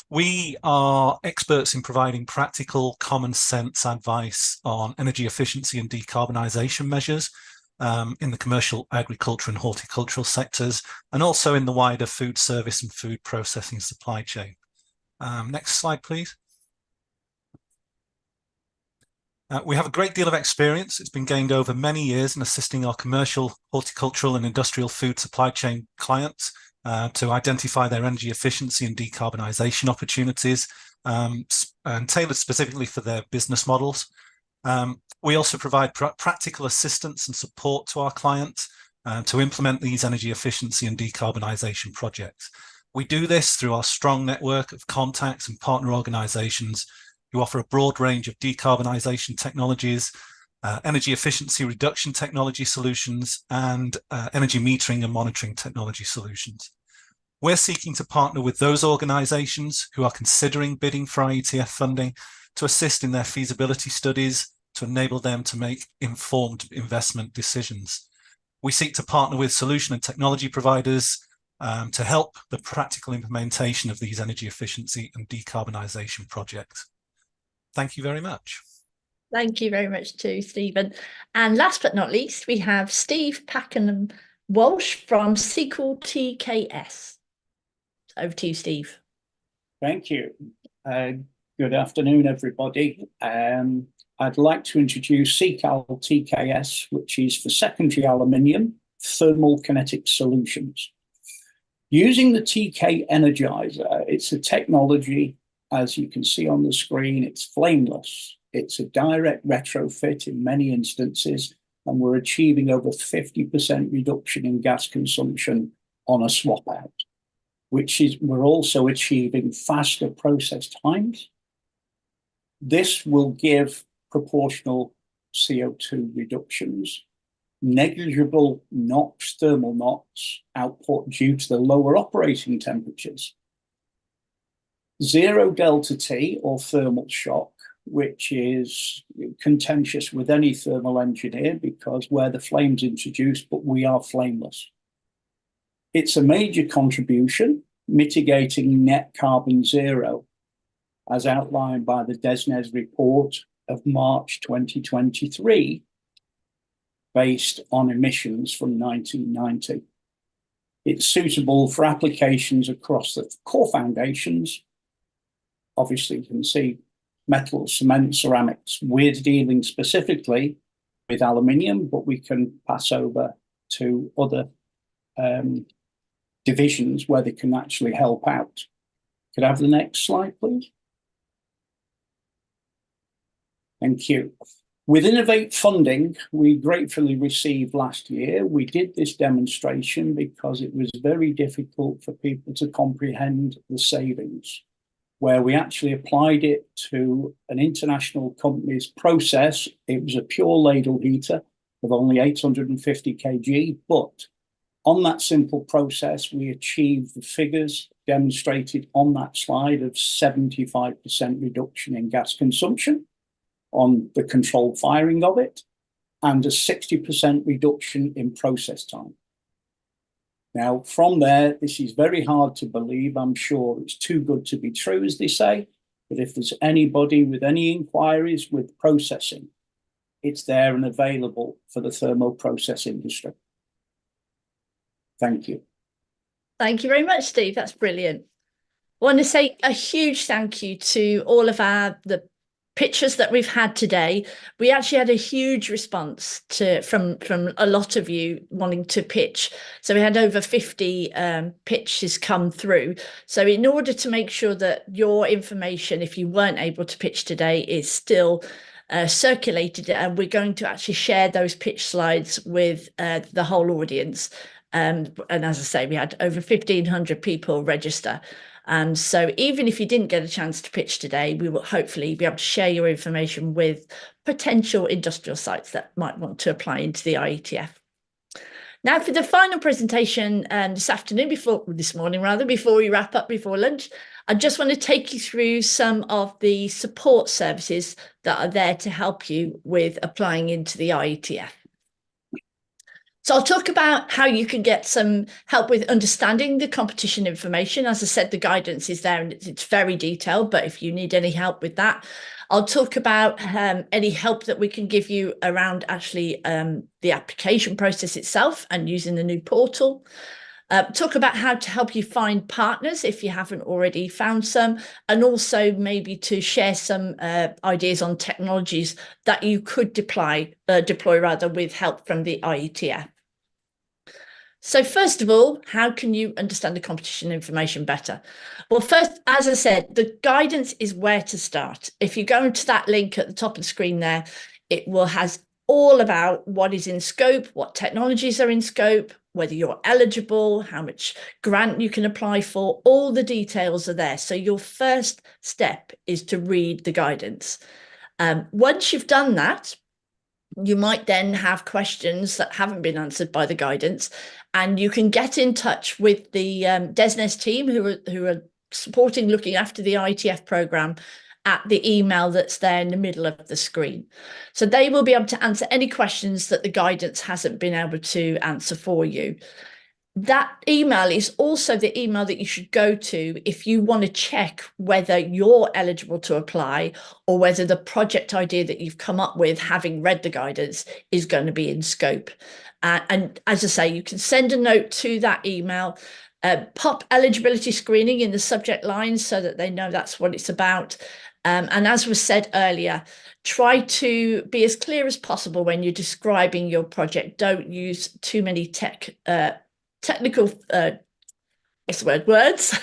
We are experts in providing practical, common sense advice on energy efficiency and decarbonisation measures in the commercial, agriculture and horticultural sectors, and also in the wider food service and food processing supply chain. Next slide, please. We have a great deal of experience. It's been gained over many years in assisting our commercial, horticultural and industrial food supply chain clients to identify their energy efficiency and decarbonisation opportunities and tailored specifically for their business models. We also provide practical assistance and support to our clients to implement these energy efficiency and decarbonisation projects. We do this through our strong network of contacts and partner organisations who offer a broad range of decarbonisation technologies, energy efficiency reduction technology solutions, and energy metering and monitoring technology solutions. We're seeking to partner with those organisations who are considering bidding for IETF funding to assist in their feasibility studies to enable them to make informed investment decisions. We seek to partner with solution and technology providers to help the practical implementation of these energy efficiency and decarbonisation projects. Thank you very much. Thank you very much too, Stephen. And last but not least, we have Steve Pakenham-Walsh from SQL TKS. Over to you, Steve. Thank you. Good afternoon, everybody. I'd like to introduce SQL TKS, which is for secondary aluminium thermal kinetic solutions. Using the TK Energizer, it's a technology, as you can see on the screen, it's flameless. It's a direct retrofit in many instances, and we're achieving over 50% reduction in gas consumption on a swap out, which is, we're also achieving faster process times. This will give proportional CO2 reductions, negligible NOx, thermal NOx output due to the lower operating temperatures, zero delta T or thermal shock, which is contentious with any thermal engineer because where the flame's introduced, but we are flameless. It's a major contribution, mitigating net carbon zero, as outlined by the DESNZ report of March 2023, based on emissions from 1990. It's suitable for applications across the core foundations. Obviously, you can see metal, cement, ceramics. We're dealing specifically with aluminium, but we can pass over to other divisions where they can actually help out. Could I have the next slide, please? Thank you. With Innovate funding, we gratefully received last year. We did this demonstration because it was very difficult for people to comprehend the savings, where we actually applied it to an international company's process. It was a pure ladle heater of only 850 kg, but on that simple process, we achieved the figures demonstrated on that slide of 75% reduction in gas consumption on the controlled firing of it, and a 60% reduction in process time. Now, from there, this is very hard to believe. I'm sure it's too good to be true, as they say. But if there's anybody with any inquiries with processing, it's there and available for the thermal process industry. Thank you. Thank you very much, Steve. That's brilliant. I want to say a huge thank you to all of the pitches that we've had today. We actually had a huge response from a lot of you wanting to pitch. So we had over 50 pitches come through. So in order to make sure that your information, if you weren't able to pitch today, is still circulated, and we're going to actually share those pitch slides with the whole audience. And as I say, we had over 1,500 people register. And so even if you didn't get a chance to pitch today, we will hopefully be able to share your information with potential industrial sites that might want to apply into the IETF. Now for the final presentation this morning, before we wrap up before lunch, I just want to take you through some of the support services that are there to help you with applying into the IETF. So I'll talk about how you can get some help with understanding the competition information. As I said, the guidance is there and it's very detailed, but if you need any help with that, I'll talk about any help that we can give you around actually the application process itself and using the new portal. Talk about how to help you find partners if you haven't already found some, and also maybe to share some ideas on technologies that you could deploy with help from the IETF. So first of all, how can you understand the competition information better? Well, first, as I said, the guidance is where to start. If you go into that link at the top of the screen there, it will has all about what is in scope, what technologies are in scope, whether you're eligible, how much grant you can apply for, all the details are there. So your first step is to read the guidance. Once you've done that, you might then have questions that haven't been answered by the guidance, and you can get in touch with the DESNZ team who are supporting, looking after the IETF programme at the email that's there in the middle of the screen. So they will be able to answer any questions that the guidance hasn't been able to answer for you. That email is also the email that you should go to if you want to check whether you're eligible to apply or whether the project idea that you've come up with, having read the guidance, is going to be in scope. And as I say, you can send a note to that email, pop eligibility screening in the subject line so that they know that's what it's about. And as was said earlier, try to be as clear as possible when you're describing your project. Don't use too many technical words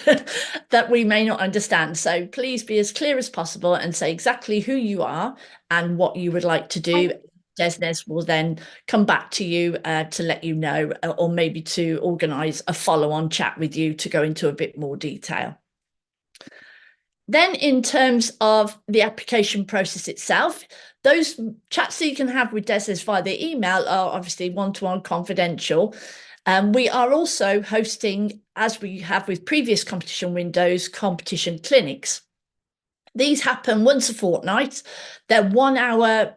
that we may not understand. So please be as clear as possible and say exactly who you are and what you would like to do. DESNZ will then come back to you to let you know, or maybe to organise a follow-on chat with you to go into a bit more detail. Then in terms of the application process itself, those chats that you can have with DESNZ via the email are obviously one-to-one confidential. We are also hosting, as we have with previous competition windows, competition clinics. These happen once a fortnight. They're 1 hour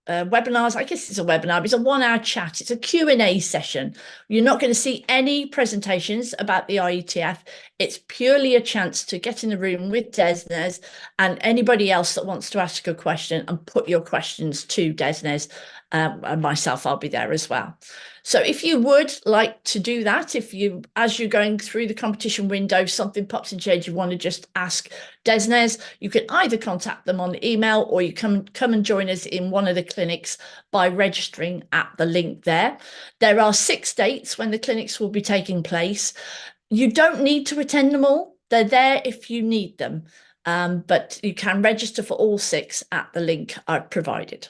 webinars. I guess it's a webinar, but it's a 1 hour chat. It's a Q&A session. You're not going to see any presentations about the IETF. It's purely a chance to get in the room with DESNZ and anybody else that wants to ask a question and put your questions to DESNZ. And myself, I'll be there as well. So if you would like to do that, as you're going through the competition window, something pops into your head, you want to just ask DESNZ, you can either contact them on email or you come and join us in one of the clinics by registering at the link there. There are 6 dates when the clinics will be taking place. You don't need to attend them all. They're there if you need them, but you can register for all 6 at the link I've provided.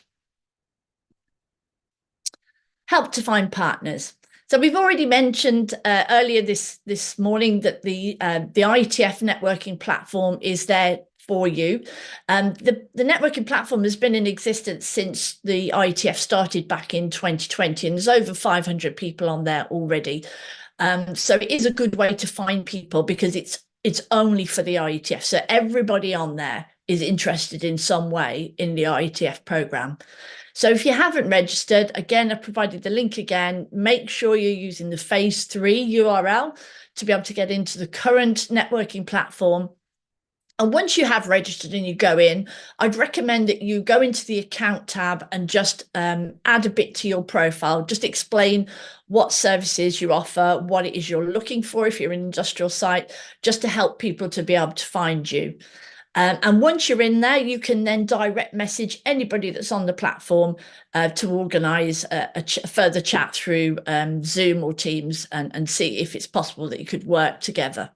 Help to find partners. So we've already mentioned earlier this morning that the IETF networking platform is there for you. The networking platform has been in existence since the IETF started back in 2020, and there's over 500 people on there already. So it is a good way to find people because it's only for the IETF. So everybody on there is interested in some way in the IETF programme. So if you haven't registered, again, I've provided the link again. Make sure you're using the phase 3 URL to be able to get into the current networking platform. And once you have registered and you go in, I'd recommend that you go into the account tab and just add a bit to your profile. Just explain what services you offer, what it is you're looking for if you're an industrial site, just to help people to be able to find you. And once you're in there, you can then direct message anybody that's on the platform to organise a further chat through Zoom or Teams and see if it's possible that you could work together.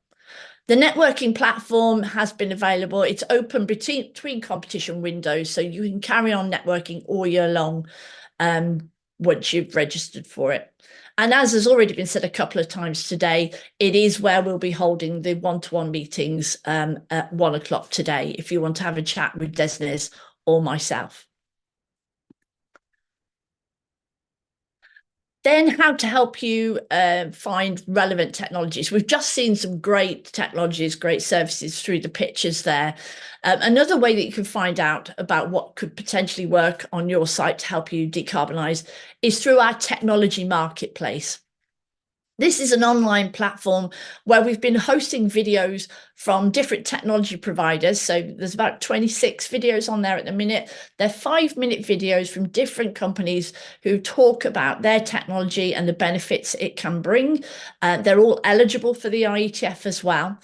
The networking platform has been available. It's open between competition windows, so you can carry on networking all year long once you've registered for it. And as has already been said a couple of times today, it is where we'll be holding the one-to-one meetings at 1 o'clock today, if you want to have a chat with DESNZ or myself. Then how to help you find relevant technologies. We've just seen some great technologies, great services through the pictures there. Another way that you can find out about what could potentially work on your site to help you decarbonise is through our technology marketplace. This is an online platform where we've been hosting videos from different technology providers. So there's about 26 videos on there at the minute. They're 5-minute videos from different companies who talk about their technology and the benefits it can bring. They're all eligible for the IETF as well.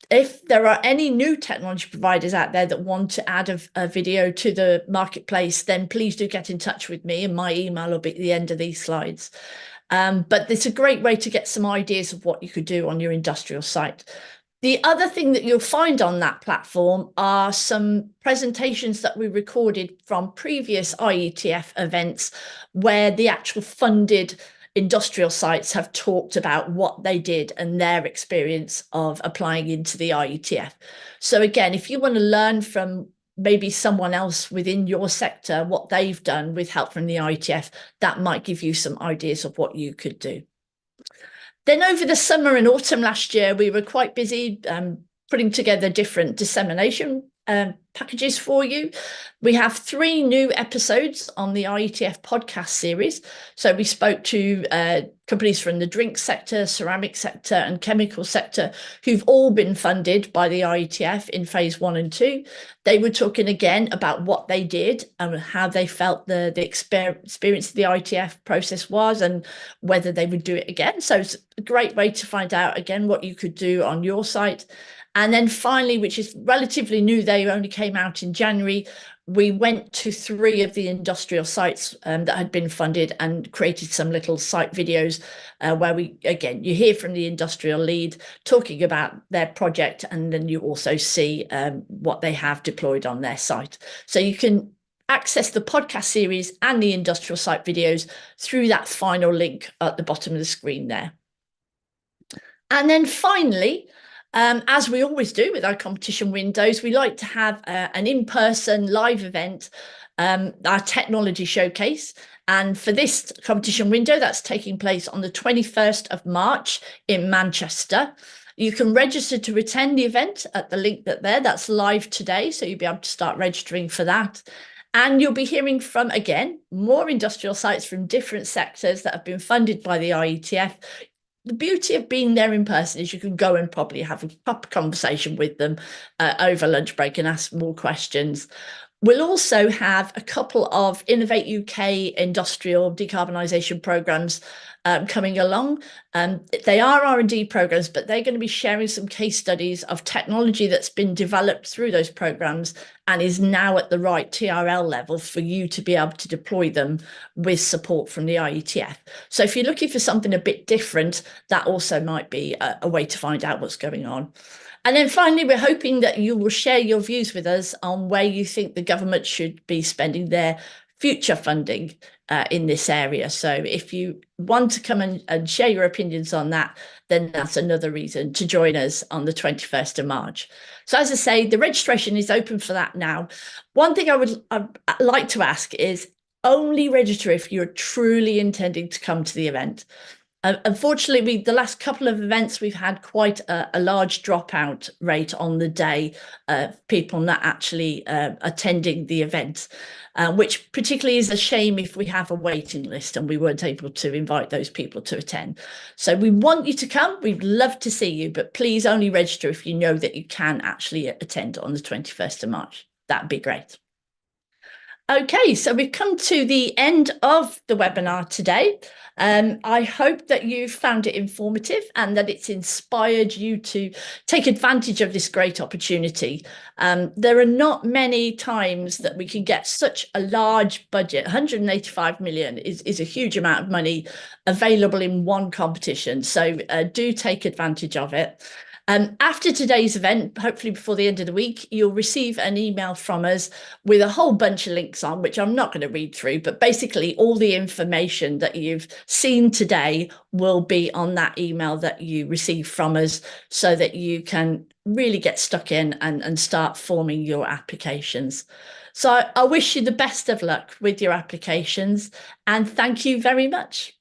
If there are any new technology providers out there that want to add a video to the marketplace, then please do get in touch with me, and my email will be at the end of these slides. But it's a great way to get some ideas of what you could do on your industrial site. The other thing that you'll find on that platform are some presentations that we recorded from previous IETF events where the actual funded industrial sites have talked about what they did and their experience of applying into the IETF. So again, if you want to learn from maybe someone else within your sector, what they've done with help from the IETF, that might give you some ideas of what you could do. Then over the summer and autumn last year, we were quite busy putting together different dissemination packages for you. We have 3 new episodes on the IETF podcast series. So we spoke to companies from the drink sector, ceramic sector and chemical sector who've all been funded by the IETF in phase 1 and 2. They were talking again about what they did and how they felt the experience of the IETF process was and whether they would do it again. So it's a great way to find out again what you could do on your site. And then finally, which is relatively new, they only came out in January, we went to 3 of the industrial sites that had been funded and created some little site videos where you hear from the industrial lead talking about their project, and then you also see what they have deployed on their site. So you can access the podcast series and the industrial site videos through that final link at the bottom of the screen there. And then finally, as we always do with our competition windows, we like to have an in-person live event, our technology showcase. And for this competition window, that's taking place on the 21st of March in Manchester. You can register to attend the event at the link that's live today. So you'll be able to start registering for that. And you'll be hearing from, again, more industrial sites from different sectors that have been funded by the IETF. The beauty of being there in person is you can go and probably have a proper conversation with them over lunch break and ask more questions. We'll also have a couple of Innovate UK industrial decarbonisation programmes coming along. They are R&D programmes, but they're going to be sharing some case studies of technology that's been developed through those programmes and is now at the right TRL level for you to be able to deploy them with support from the IETF. So if you're looking for something a bit different, that also might be a way to find out what's going on. And then finally, we're hoping that you will share your views with us on where you think the government should be spending their future funding in this area. So if you want to come and share your opinions on that, then that's another reason to join us on the 21st of March. So as I say, the registration is open for that now. One thing I'd like to ask is only register if you're truly intending to come to the event. Unfortunately, the last couple of events, we've had quite a large dropout rate on the day of people not actually attending the event, which particularly is a shame if we have a waiting list and we weren't able to invite those people to attend. So we want you to come. We'd love to see you, but please only register if you know that you can actually attend on the 21st of March. That'd be great. Okay, so we've come to the end of the webinar today. I hope that you found it informative and that it's inspired you to take advantage of this great opportunity. There are not many times that we can get such a large budget. 185 million is a huge amount of money available in one competition. So do take advantage of it. After today's event, hopefully before the end of the week, you'll receive an email from us with a whole bunch of links on, which I'm not going to read through, but basically all the information that you've seen today will be on that email that you receive from us so that you can really get stuck in and start forming your applications. So I wish you the best of luck with your applications and thank you very much.